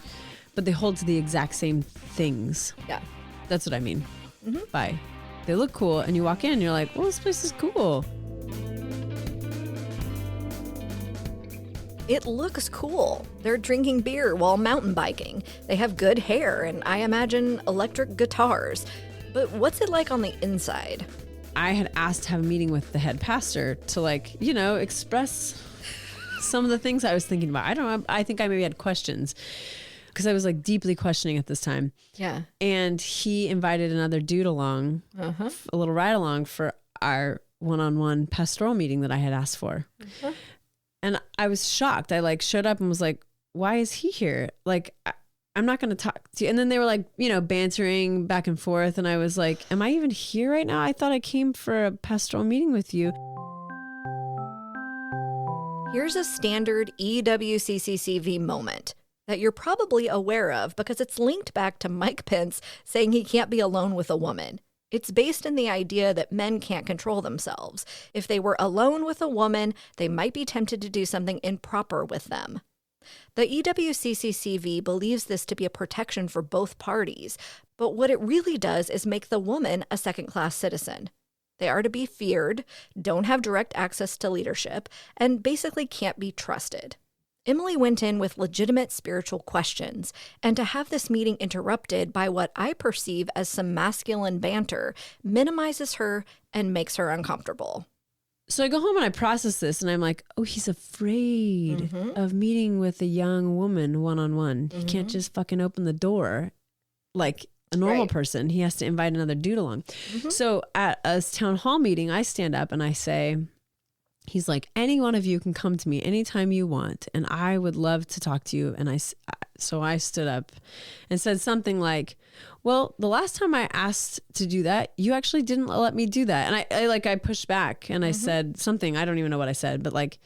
but they hold to the exact same things. Yeah. That's what I mean by they look cool and you walk in and you're like, well, this place is cool. It looks cool. They're drinking beer while mountain biking. They have good hair and I imagine electric guitars. But what's it like on the inside? I had asked to have a meeting with the head pastor to like, you know, express some of the things I was thinking about. I don't know. I think I maybe had questions because I was like deeply questioning at this time. Yeah. And he invited another dude along, a little ride along for our one-on-one pastoral meeting that I had asked for. And I was shocked. I like showed up and was like, why is he here? Like, I'm not going to talk to you. And then they were like, you know, bantering back and forth. And I was like, am I even here right now? I thought I came for a pastoral meeting with you. Here's a standard EWCCCV moment that you're probably aware of because it's linked back to Mike Pence saying he can't be alone with a woman. It's based in the idea that men can't control themselves. If they were alone with a woman, they might be tempted to do something improper with them. The EWCCCV believes this to be a protection for both parties, but what it really does is make the woman a second-class citizen. They are to be feared, don't have direct access to leadership, and basically can't be trusted. Emily went in with legitimate spiritual questions, and to have this meeting interrupted by what I perceive as some masculine banter minimizes her and makes her uncomfortable. So I go home and I process this and I'm like, oh, he's afraid of meeting with a young woman one-on-one. He can't just fucking open the door like a normal person. He has to invite another dude along. So at a town hall meeting, I stand up and I say, he's like, any one of you can come to me anytime you want, and I would love to talk to you. And so I stood up and said something like, well, the last time I asked to do that, you actually didn't let me do that. And I pushed back and I said something, I don't even know what I said, but like,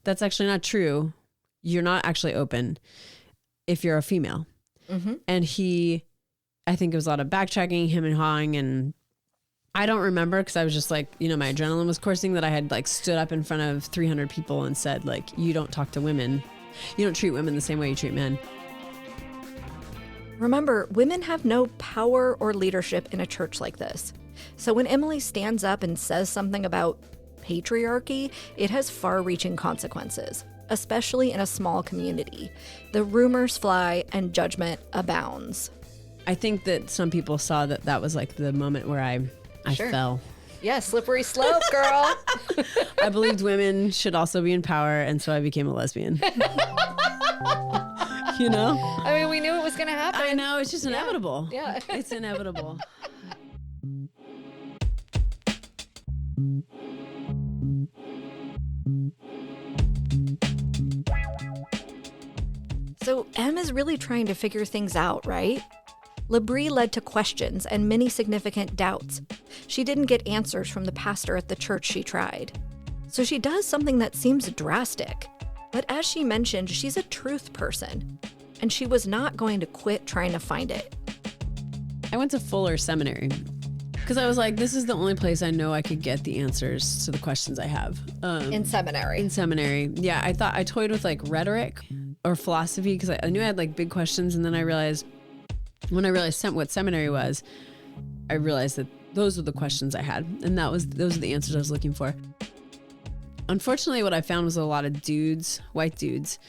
that's actually not true. You're not actually open if you're a female. And I think it was a lot of backtracking, him and hawing, and I don't remember because I was just like, you know, my adrenaline was coursing that I had like stood up in front of 300 people and said like, you don't talk to women. You don't treat women the same way you treat men. Remember, women have no power or leadership in a church like this. So when Emily stands up and says something about patriarchy, it has far-reaching consequences, especially in a small community. The rumors fly and judgment abounds. I think that some people saw that was like the moment where I fell. Yeah, slippery slope, girl. I believed women should also be in power, and so I became a lesbian. You know? I mean, we knew it was going to happen. I know, it's just inevitable. Yeah. It's inevitable. So Em is really trying to figure things out, right? Labrie led to questions and many significant doubts. She didn't get answers from the pastor at the church she tried. So she does something that seems drastic. But as she mentioned, she's a truth person, and she was not going to quit trying to find it. I went to Fuller Seminary because I was like, this is the only place I know I could get the answers to the questions I have. In seminary. In seminary. Yeah, I toyed with like rhetoric or philosophy because I knew I had like big questions. And then when I realized what seminary was, I realized that those were the questions I had. And those are the answers I was looking for. Unfortunately, what I found was a lot of white dudes,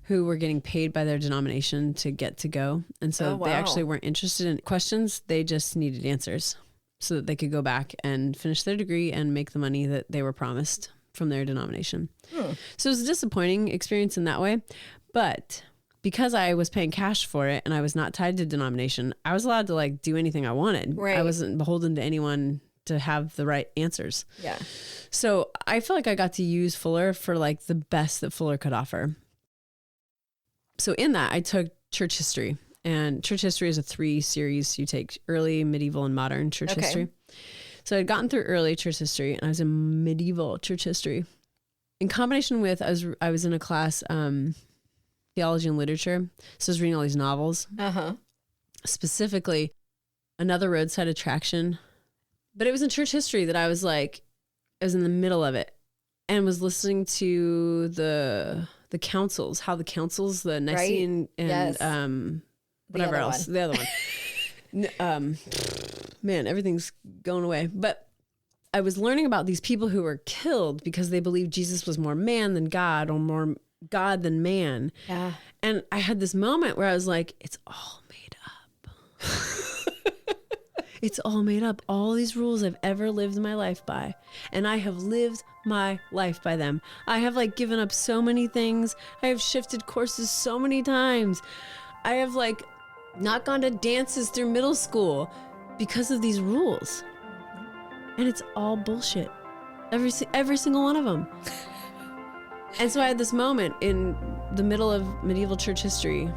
who were getting paid by their denomination to get to go. And so they actually weren't interested in questions. They just needed answers so that they could go back and finish their degree and make the money that they were promised from their denomination. So it was a disappointing experience in that way. But because I was paying cash for it and I was not tied to denomination, I was allowed to like do anything I wanted. Right. I wasn't beholden to anyone to have the right answers. Yeah. So I feel like I got to use Fuller for like the best that Fuller could offer. So in that, I took church history, and church history is a 3 series. You take early, medieval, and modern church history. So I'd gotten through early church history, and I was in medieval church history. In combination with, I was in a class, theology and literature. So I was reading all these novels. Specifically, Another Roadside Attraction. But it was in church history that I was in the middle of it, and was listening to the councils, how the councils, the Nicene and whatever else, the other one. Man, everything's going away. But I was learning about these people who were killed because they believed Jesus was more man than God, or more God than man. Yeah. And I had this moment where I was like, it's all made up. It's all made up. All these rules I've ever lived my life by. And I have lived my life by them. I have like given up so many things. I have shifted courses so many times. I have like not gone to dances through middle school because of these rules. And it's all bullshit. Every single one of them. And so I had this moment in the middle of medieval church history.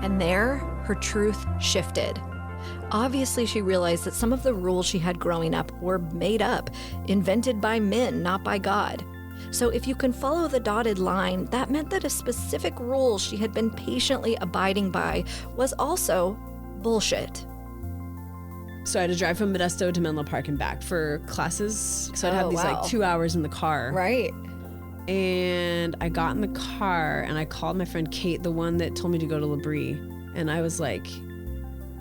And there, her truth shifted. Obviously, she realized that some of the rules she had growing up were made up, invented by men, not by God. So if you can follow the dotted line, that meant that a specific rule she had been patiently abiding by was also bullshit. So I had to drive from Modesto to Menlo Park and back for classes. So I'd have these like 2 hours in the car. Right. And I got in the car and I called my friend Kate, the one that told me to go to Labrie. And I was like,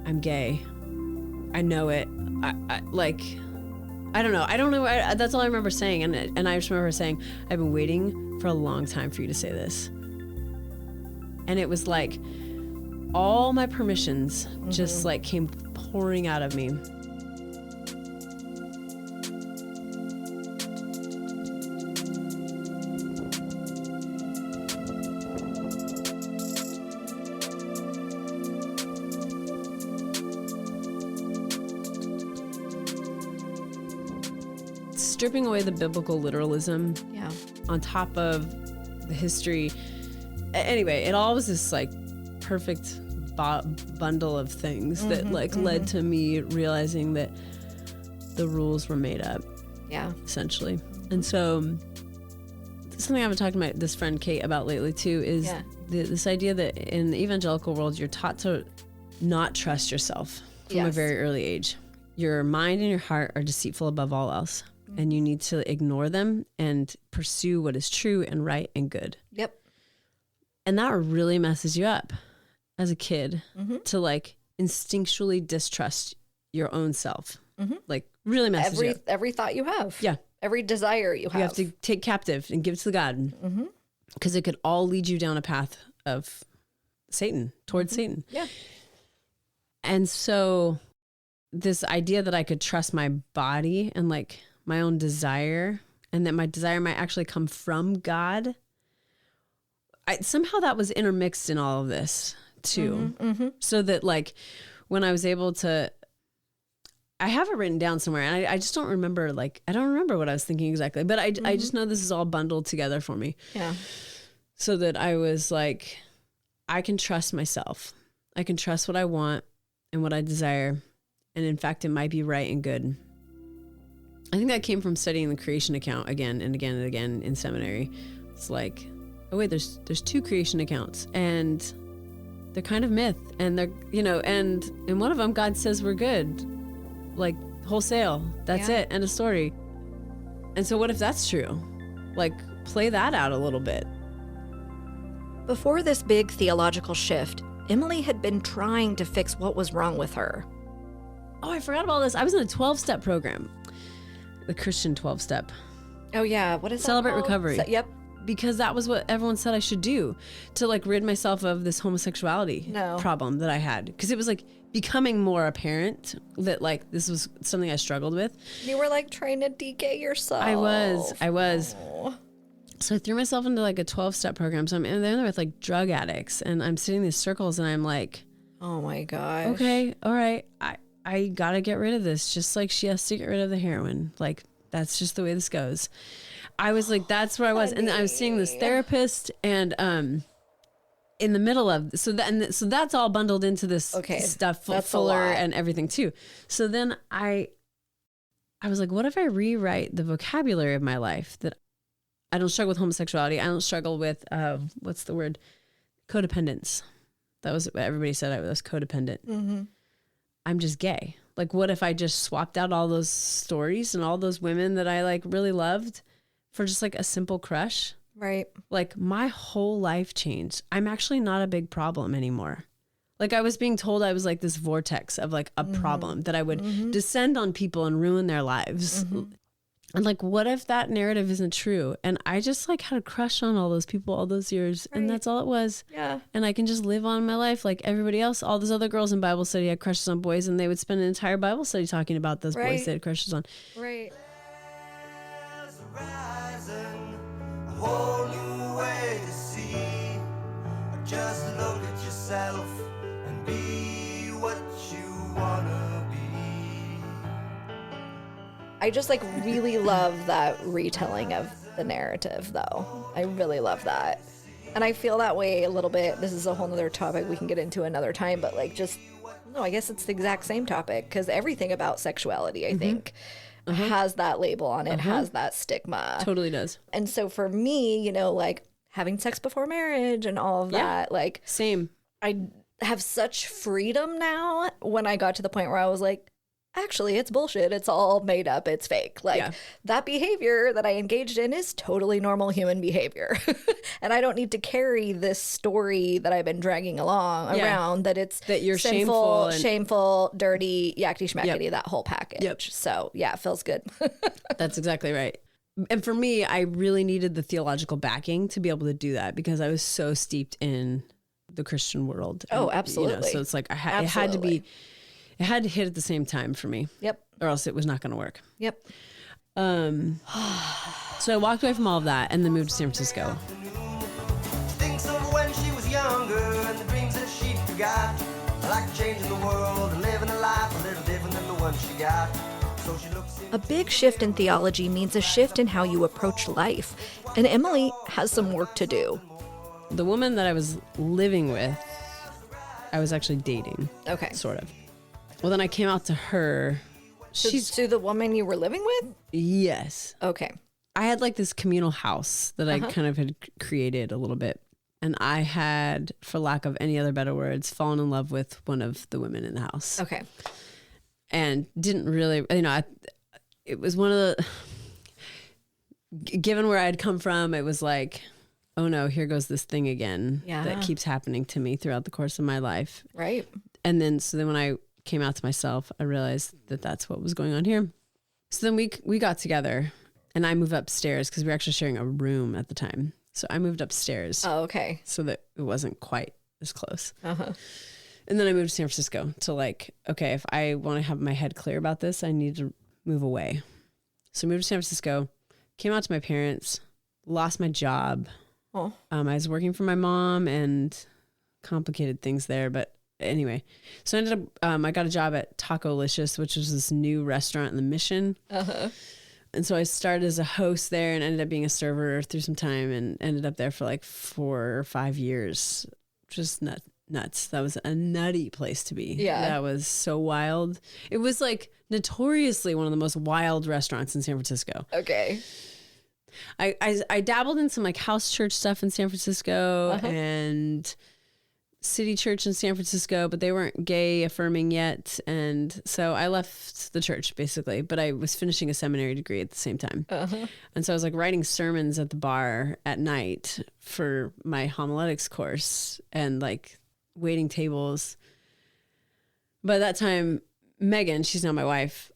I'm gay. I know it. I don't know. That's all I remember saying. And I just remember saying, I've been waiting for a long time for you to say this. And it was like all my permissions just like came pouring out of me. Stripping away the biblical literalism on top of the history. Anyway, it all was this like perfect bundle of things that led to me realizing that the rules were made up. Yeah. Essentially. And so something I've been talking to this friend Kate about lately too is this idea that in the evangelical world, you're taught to not trust yourself from a very early age. Your mind and your heart are deceitful above all else. And you need to ignore them and pursue what is true and right and good. Yep. And that really messes you up as a kid to like instinctually distrust your own self. Like really messes you up. Every thought you have. Yeah. Every desire you have. You have to take captive and give it to God. Because it could all lead you down a path of Satan, towards Satan. Yeah. And so this idea that I could trust my body and like my own desire, and that my desire might actually come from God. Somehow that was intermixed in all of this too. So that like when I was able to, I have it written down somewhere, and I just don't remember, like, I don't remember what I was thinking exactly, but I just know this is all bundled together for me. Yeah. So that I was like, I can trust myself. I can trust what I want and what I desire. And in fact, it might be right and good. I think that came from studying the creation account again and again and again in seminary. It's like, oh wait, there's 2 creation accounts, and they're kind of myth, and they're, and in one of them, God says we're good, like wholesale. That's it. End of story. And so what if that's true? Like, play that out a little bit. Before this big theological shift, Emily had been trying to fix what was wrong with her. Oh, I forgot about this. I was in a 12-step program, the Christian 12-step. Oh yeah, what is that Celebrate called? Recovery. Yep. Because that was what everyone said I should do to like rid myself of this homosexuality problem that I had. Because it was like becoming more apparent that like this was something I struggled with. You were like trying to DK yourself. I was. Oh. So I threw myself into like a 12-step program. So I'm in there with like drug addicts, and I'm sitting in these circles, and I'm like, oh my gosh. Okay, all right. I gotta get rid of this, just like she has to get rid of the heroin. Like, that's just the way this goes. I was like, that's where I was. And I was seeing this therapist, and in the middle of, so that's all bundled into this stuff, fuller and everything too. So then I was like, what if I rewrite the vocabulary of my life, that I don't struggle with homosexuality. I don't struggle with, what's the word? Codependence. That was what everybody said. I was codependent. Mm-hmm. I'm just gay. Like, what if I just swapped out all those stories and all those women that I like really loved for just like a simple crush? Right. Like, my whole life changed. I'm actually not a big problem anymore. Like, I was being told I was like this vortex of like a problem, that I would descend on people and ruin their lives. And like, what if that narrative isn't true? And I just like had a crush on all those people all those years. Right. And that's all it was. Yeah. And I can just live on my life like everybody else. All those other girls in Bible study had crushes on boys, and they would spend an entire Bible study talking about those boys they had crushes on. Right. There's a rising, a whole new way to see. Just look at yourself and be what you wanna be. I just like really love that retelling of the narrative, though. I really love that. And I feel that way a little bit. This is a whole nother topic we can get into another time, but like just, no, I guess it's the exact same topic, because everything about sexuality, I think, has that label on it, has that stigma. Totally does. And so for me, like having sex before marriage and all of that, like, same. I have such freedom now when I got to the point where I was like, actually, it's bullshit. It's all made up. It's fake. Like, that behavior that I engaged in is totally normal human behavior. And I don't need to carry this story that I've been dragging around, that it's that you're sinful, shameful, dirty, yakety schmackety, that whole package. So, yeah, it feels good. That's exactly right. And for me, I really needed the theological backing to be able to do that, because I was so steeped in the Christian world. Oh, absolutely. So it's like it had to hit at the same time for me. Yep. Or else it was not going to work. Yep. So I walked away from all of that and then moved to San Francisco. Thinks of when she was younger and the dreams that she forgot. Like changing the world and living a life a little different than the one she got. So she looks A big shift in theology means a shift in how you approach life. And Emily has some work to do. The woman that I was living with, I was actually dating. Okay. Sort of. Well, then I came out to her. She's to the woman you were living with? Yes. Okay. I had like this communal house that I kind of had created a little bit. And I had, for lack of any other better words, fallen in love with one of the women in the house. Okay. And didn't really, it was one of the, given where I'd come from, it was like, oh no, here goes this thing again that keeps happening to me throughout the course of my life. Right. And then, so then when I came out to myself, I realized that that's what was going on here. So then we got together, and I moved upstairs because we were actually sharing a room at the time. So I moved upstairs. Oh, okay. So that it wasn't quite as close. And then I moved to San Francisco to like, okay, if I want to have my head clear about this, I need to move away. So I moved to San Francisco, came out to my parents, lost my job. Oh. I was working for my mom and complicated things there. But anyway, so I ended up, I got a job at Tacolicious, which was this new restaurant in the Mission. Uh-huh. And so I started as a host there and ended up being a server through some time and ended up there for like 4 or 5 years. Just nuts. That was a nutty place to be. Yeah. That was so wild. It was like notoriously one of the most wild restaurants in San Francisco. Okay. I dabbled in some like house church stuff in San Francisco Uh-huh. and city church in San Francisco, but they weren't gay affirming yet. And so I left the church basically, but I was finishing a seminary degree at the same time. Uh-huh. And so I was like writing sermons at the bar at night for my homiletics course and like waiting tables. By that time, Megan, she's now my wife,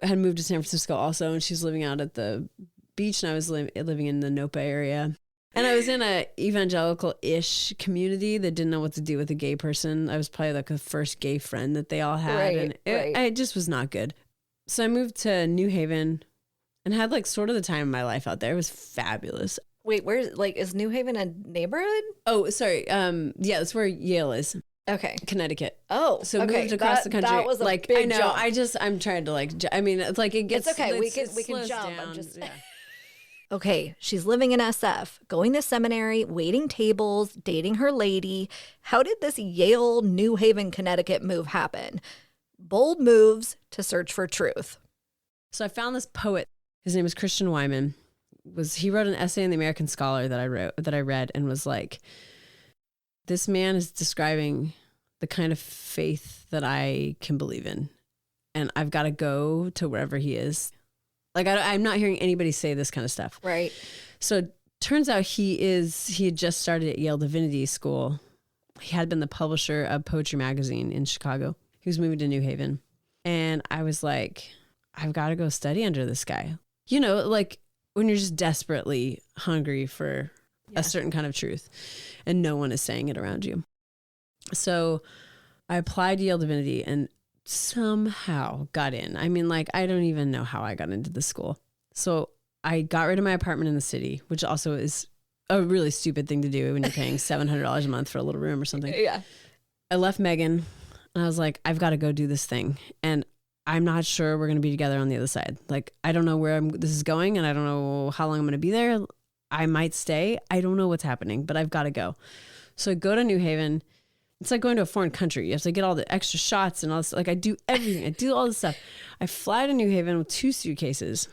had moved to San Francisco also, and she's living out at the beach, and I was living in the Nopa area. And I was in a evangelical-ish community that didn't know what to do with a gay person. I was probably like the first gay friend that they all had. Right, and right. it just was not good. So I moved to New Haven and had like sort of the time of my life out there. It was fabulous. Wait, where's like, is New Haven a neighborhood? Oh, sorry. Yeah, that's where Yale is, Okay. Connecticut. Oh, So okay. moved across the country. That was a like big I know. jump. I'm trying to like. I mean, it's like it gets. It's okay. We it can slows jump. I'm down. just. Yeah. Okay, she's living in SF, going to seminary, waiting tables, dating her lady. How did this Yale, New Haven, Connecticut move happen? Bold moves to search for truth. So I found this poet. His name is Christian Wyman. He wrote an essay in the American Scholar that I read and was like, this man is describing the kind of faith that I can believe in, and I've got to go to wherever he is. Like I'm not hearing anybody say this kind of stuff. Right. So turns out he had just started at Yale Divinity School. He had been the publisher of Poetry Magazine in Chicago. He was moving to New Haven. And I was like, I've got to go study under this guy. You know, like when you're just desperately hungry for a certain kind of truth and no one is saying it around you. So I applied to Yale Divinity and somehow got in. I mean, like, I don't even know how I got into the school. So I got rid of my apartment in the city, which also is a really stupid thing to do when you're paying $700 a month for a little room or something. Yeah. I left Megan and I was like, I've got to go do this thing. And I'm not sure we're going to be together on the other side. Like, I don't know where this is going and I don't know how long I'm going to be there. I might stay. I don't know what's happening, but I've got to go. So I go to New Haven. It's like going to a foreign country. You have to get all the extra shots and all this. Like I do everything. I do all this stuff. I fly to New Haven with 2 suitcases.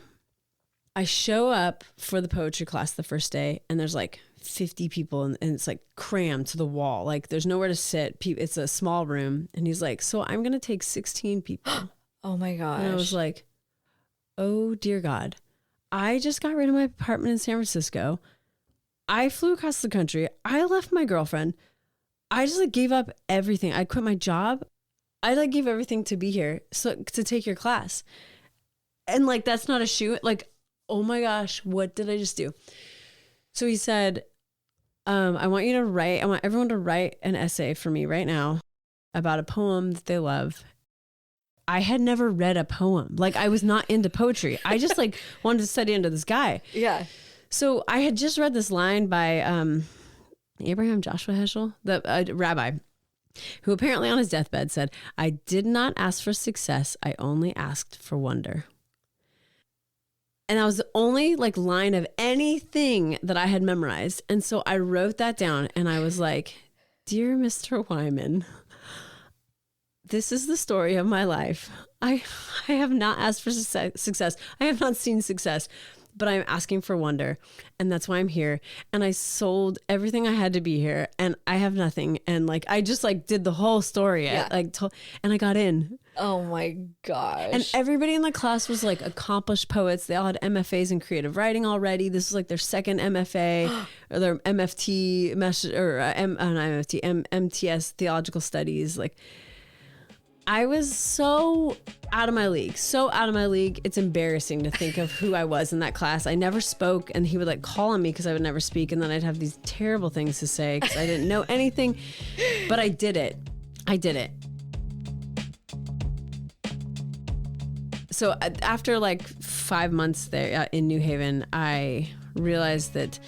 I show up for the poetry class the first day and there's like 50 people and it's like crammed to the wall. Like there's nowhere to sit. It's a small room. And he's like, so I'm going to take 16 people. Oh my gosh. And I was like, oh dear God. I just got rid of my apartment in San Francisco. I flew across the country. I left my girlfriend. I just like gave up everything. I quit my job. I like gave everything to be here, so to take your class. And like, that's not a shoot. Like, oh my gosh, what did I just do? So he said, I want everyone to write an essay for me right now about a poem that they love. I had never read a poem. Like I was not into poetry. I just like wanted to study under this guy. Yeah. So I had just read this line by, Abraham Joshua Heschel, the rabbi, who apparently on his deathbed said, I did not ask for success. I only asked for wonder. And that was the only like line of anything that I had memorized. And so I wrote that down and I was like, dear Mr. Wyman, this is the story of my life. I have not asked for success. I have not seen success. But I'm asking for wonder, and that's why I'm here. And I sold everything I had to be here, and I have nothing. And like I just like did the whole story. Yeah. And I got in. Oh my gosh. And everybody in the class was like accomplished poets. They all had MFAs in creative writing already. This was like their second MFA or their MFT MTS theological studies. Like I was so out of my league. It's embarrassing to think of who I was in that class. I never spoke, and he would like call on me because I would never speak. And then I'd have these terrible things to say because I didn't know anything, but I did it. So So after like 5 months there in New Haven, I realized that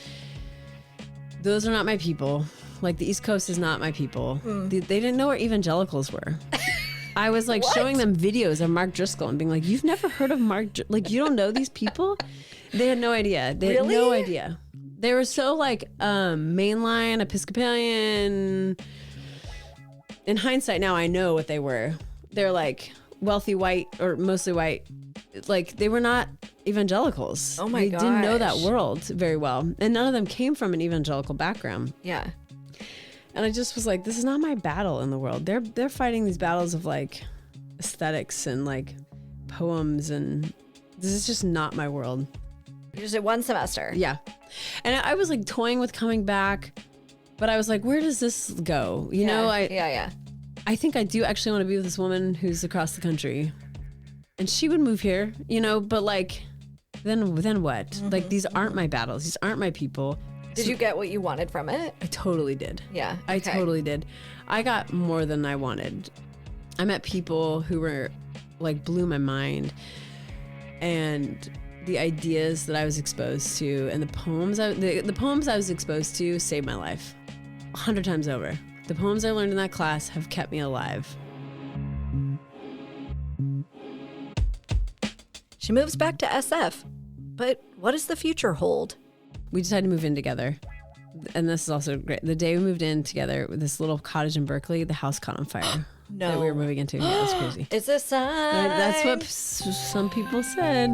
those are not my people. Like the East Coast is not my people. They didn't know where evangelicals were. I was like showing them videos of Mark Driscoll and being like, you've never heard of like, you don't know these people? They had no idea. They had no idea. They were so like mainline Episcopalian. In hindsight now, I know what they were. They're like wealthy white or mostly white. Like they were not evangelicals. Oh my gosh. They didn't know that world very well. And none of them came from an evangelical background. Yeah. And I just was like, this is not my battle in the world. They're fighting these battles of like aesthetics and like poems, and this is just not my world. You just did 1 semester. Yeah. And I was like toying with coming back, but I was like, where does this go? You know, I think I do actually want to be with this woman who's across the country, and she would move here, you know, but like, then what? Mm-hmm. Like, these aren't my battles. These aren't my people. Did you get what you wanted from it? I totally did. Yeah. I totally did. I got more than I wanted. I met people who were like blew my mind, and the ideas that I was exposed to and the poems I was exposed to saved my life 100 times over. The poems I learned in that class have kept me alive. She moves back to SF. But what does the future hold? We decided to move in together. And this is also great. The day we moved in together with this little cottage in Berkeley, the house caught on fire. No. That we were moving into. Yeah, it was crazy. It's a sign. That's what some people said.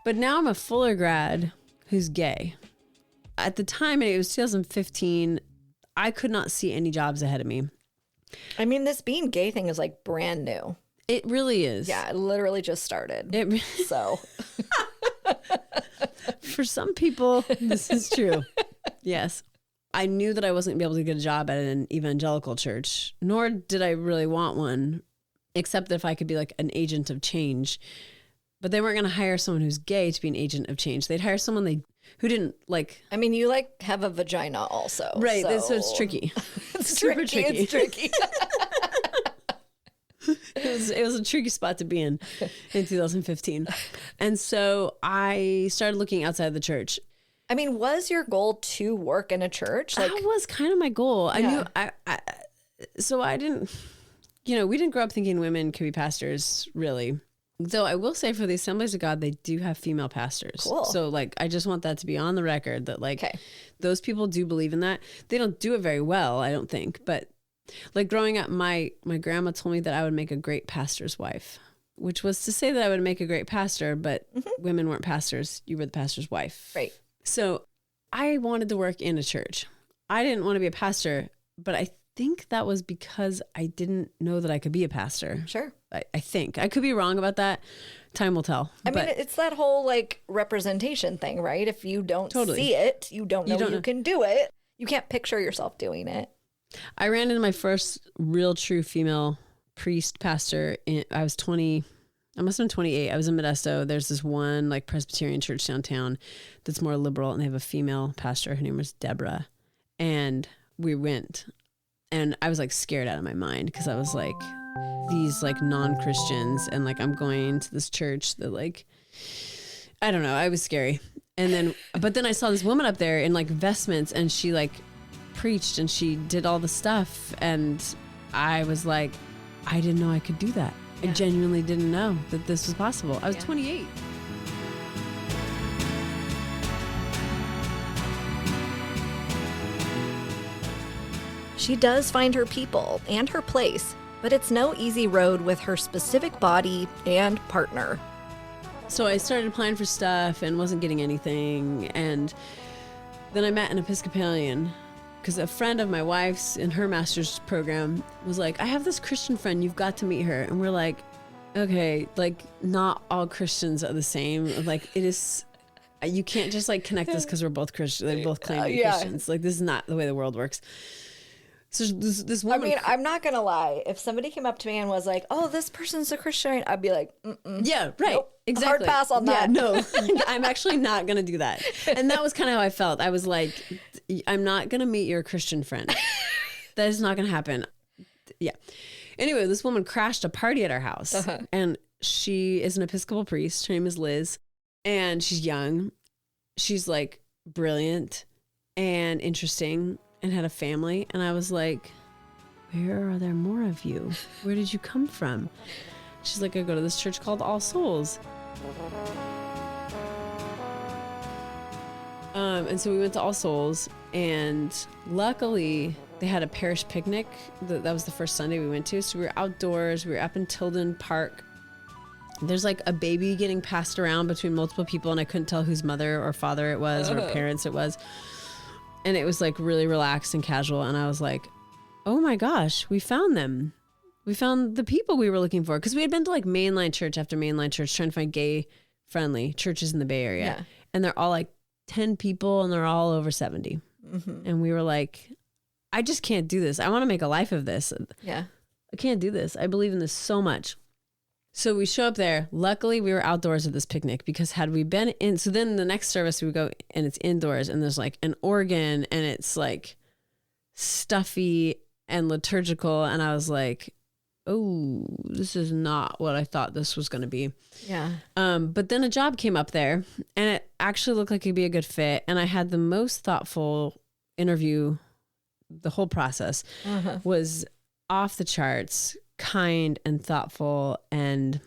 But now I'm a Fuller grad who's gay. At the time, it was 2015, I could not see any jobs ahead of me. I mean, this being gay thing is like brand new. It really is. Yeah, it literally just started. So for some people, this is true. Yes. I knew that I wasn't going to be able to get a job at an evangelical church, nor did I really want one, except that if I could be like an agent of change. But they weren't going to hire someone who's gay to be an agent of change. They'd hire someone who didn't like. I mean, you like have a vagina also. Right. So it's tricky. It's super tricky. It's tricky. It was a tricky spot to be in 2015. And so I started looking outside the church. I mean, was your goal to work in a church? That was kind of my goal. I knew so I didn't, we didn't grow up thinking women could be pastors, really. Though I will say for the Assemblies of God, they do have female pastors. Cool. So I just want that to be on the record that those people do believe in that. They don't do it very well, I don't think. But growing up, my grandma told me that I would make a great pastor's wife, which was to say that I would make a great pastor, but women weren't pastors. You were the pastor's wife. Right. So I wanted to work in a church. I didn't want to be a pastor, but I think that was because I didn't know that I could be a pastor. Sure. I think. I could be wrong about that. Time will tell. I mean, it's that whole representation thing, right? If you don't see it, you don't know you can do it. You can't picture yourself doing it. I ran into my first real true female priest pastor. I was 20. I must have been 28. I was in Modesto. There's this one Presbyterian church downtown that's more liberal, and they have a female pastor. Her name was Deborah. And we went, and I was scared out of my mind because I was these non-Christians, and I'm going to this church that I don't know. I was scary. And then, but then I saw this woman up there in vestments, and she preached and she did all the stuff, and I was I didn't know I could do that. I genuinely didn't know that this was possible. I was 28. She does find her people and her place, but it's no easy road with her specific body and partner. So I started applying for stuff and wasn't getting anything. And then I met an Episcopalian because a friend of my wife's in her master's program was I have this Christian friend, you've got to meet her. And we're okay, not all Christians are the same. It is, you can't just connect us because we're both Christian. They both claim to be Christians. This is not the way the world works. So this woman. I mean, I'm not gonna lie. If somebody came up to me and was "Oh, this person's a Christian," I'd be mm-mm. Yeah, right. Nope. Exactly. Hard pass on that. Yeah, no, I'm actually not gonna do that. And that was kind of how I felt. I was I'm not gonna meet your Christian friend. That is not gonna happen. Yeah. Anyway, this woman crashed a party at our house. And she is an Episcopal priest. Her name is Liz. And she's young. She's like brilliant and interesting and had a family. And I was like, where are there more of you? Where did you come from? She's like, I go to this church called All Souls. And so we went to All Souls, and luckily they had a parish picnic. That was the first Sunday we went to. So we were outdoors. We were up in Tilden Park. There's like a baby getting passed around between multiple people, and I couldn't tell whose mother or father it was or parents it was. And it was like really relaxed and casual. And I was like, oh my gosh, we found them. We found the people we were looking for. Because we had been to like mainline church after mainline church trying to find gay-friendly churches in the Bay Area. Yeah. And they're all like 10 people, and they're all over 70. And we were like, I just can't do this. I want to make a life of this. Yeah. I can't do this. I believe in this so much. So we show up there. Luckily, we were outdoors at this picnic, because had we been in, so then the next service we would go and it's indoors, and there's like an organ, and it's like stuffy and liturgical. And I was like, oh, this is not what I thought this was going to be. Yeah. But then a job came up there, and it actually looked like it'd be a good fit. And I had the most thoughtful interview. The whole process was off the charts, kind and thoughtful, and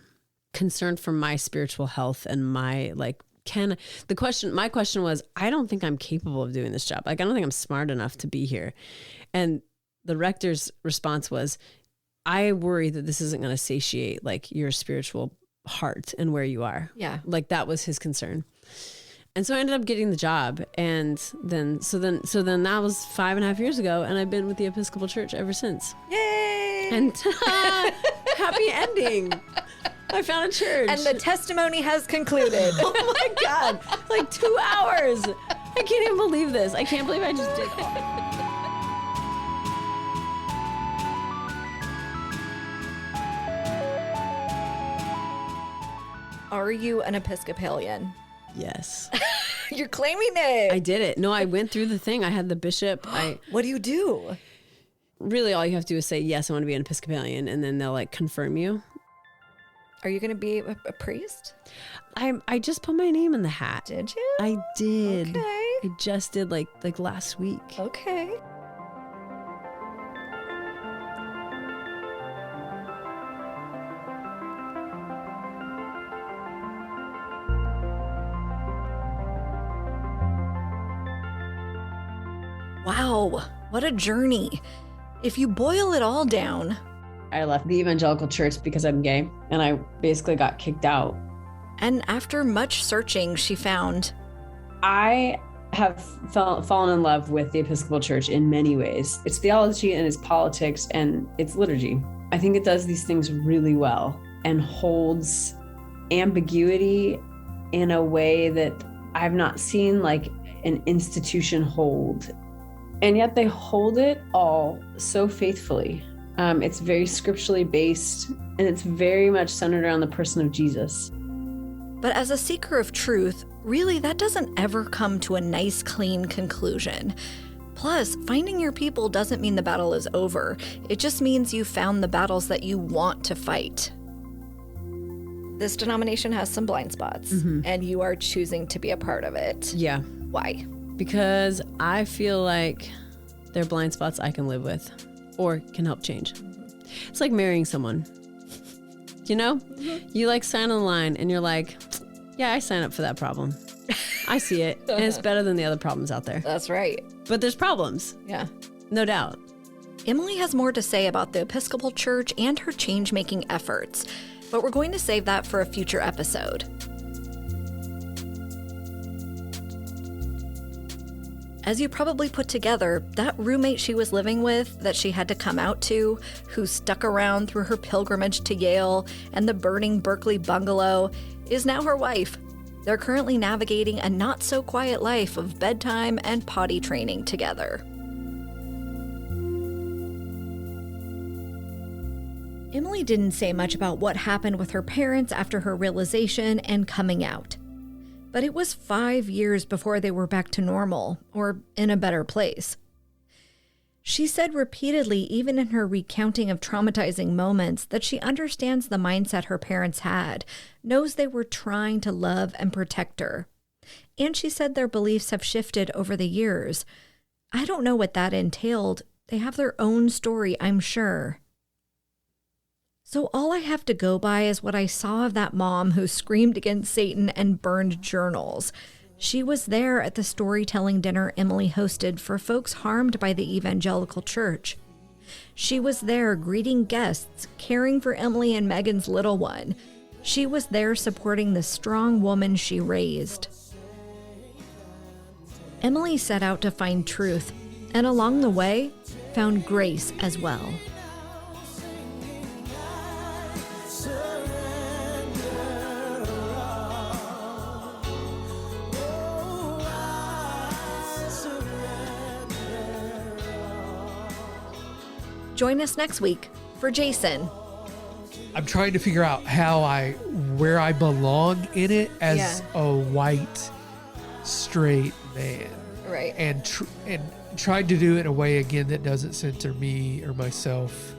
concerned for my spiritual health and my like. My question was, I don't think I'm capable of doing this job. Like, I don't think I'm smart enough to be here. And the rector's response was, I worry that this isn't going to satiate like your spiritual heart and where you are. Yeah. Like, that was his concern. And so I ended up getting the job. And then that was 5.5 years ago. And I've been with the Episcopal Church ever since. Yay! And happy ending. I found a church. And the testimony has concluded. Oh my God. Like 2 hours. I can't even believe this. I can't believe I just did all. Are you an Episcopalian? Yes. You're claiming it. I did it. No, I went through the thing. I had the bishop. What do you do? Really, all you have to do is say, yes, I want to be an Episcopalian. And then they'll like confirm you. Are you going to be a priest? I just put my name in the hat. Did you? I did. Okay. I just did like last week. Okay. Wow, what a journey. If you boil it all down. I left the Evangelical church because I'm gay, and I basically got kicked out. And after much searching, she found, I have fallen in love with the Episcopal Church in many ways. Its theology and its politics and its liturgy. I think it does these things really well and holds ambiguity in a way that I've not seen like an institution hold. And yet they hold it all so faithfully. It's very scripturally based, and it's very much centered around the person of Jesus. but as a seeker of truth, really that doesn't ever come to a nice, clean conclusion. Plus, finding your people doesn't mean the battle is over. It just means you found the battles that you want to fight. This denomination has some blind spots, and you are choosing to be a part of it. Yeah. Why? Because I feel like they're blind spots I can live with or can help change. It's like marrying someone. You know? You like sign on the line and you're like, yeah, I sign up for that problem. I see it. And it's better than the other problems out there. That's right. But there's problems. Yeah. No doubt. Emily has more to say about the Episcopal Church and her change-making efforts, but we're going to save that for a future episode. As you probably put together, that roommate she was living with, that she had to come out to, who stuck around through her pilgrimage to Yale and the burning Berkeley bungalow, is now her wife. They're currently navigating a not-so-quiet life of bedtime and potty training together. Emily didn't say much about what happened with her parents after her realization and coming out. But it was 5 years before they were back to normal, or in a better place. She said repeatedly, even in her recounting of traumatizing moments, that she understands the mindset her parents had, knows they were trying to love and protect her. And she said their beliefs have shifted over the years. I don't know what that entailed. They have their own story, I'm sure. So all I have to go by is what I saw of that mom who screamed against Satan and burned journals. She was there at the storytelling dinner Emily hosted for folks harmed by the Evangelical Church. She was there greeting guests, caring for Emily and Megan's little one. She was there supporting the strong woman she raised. Emily set out to find truth, and along the way, found grace as well. Join us next week for Jason. I'm trying to figure out where I belong in it as a white, straight man. Right. And tried to do it in a way, again, that doesn't center me or myself.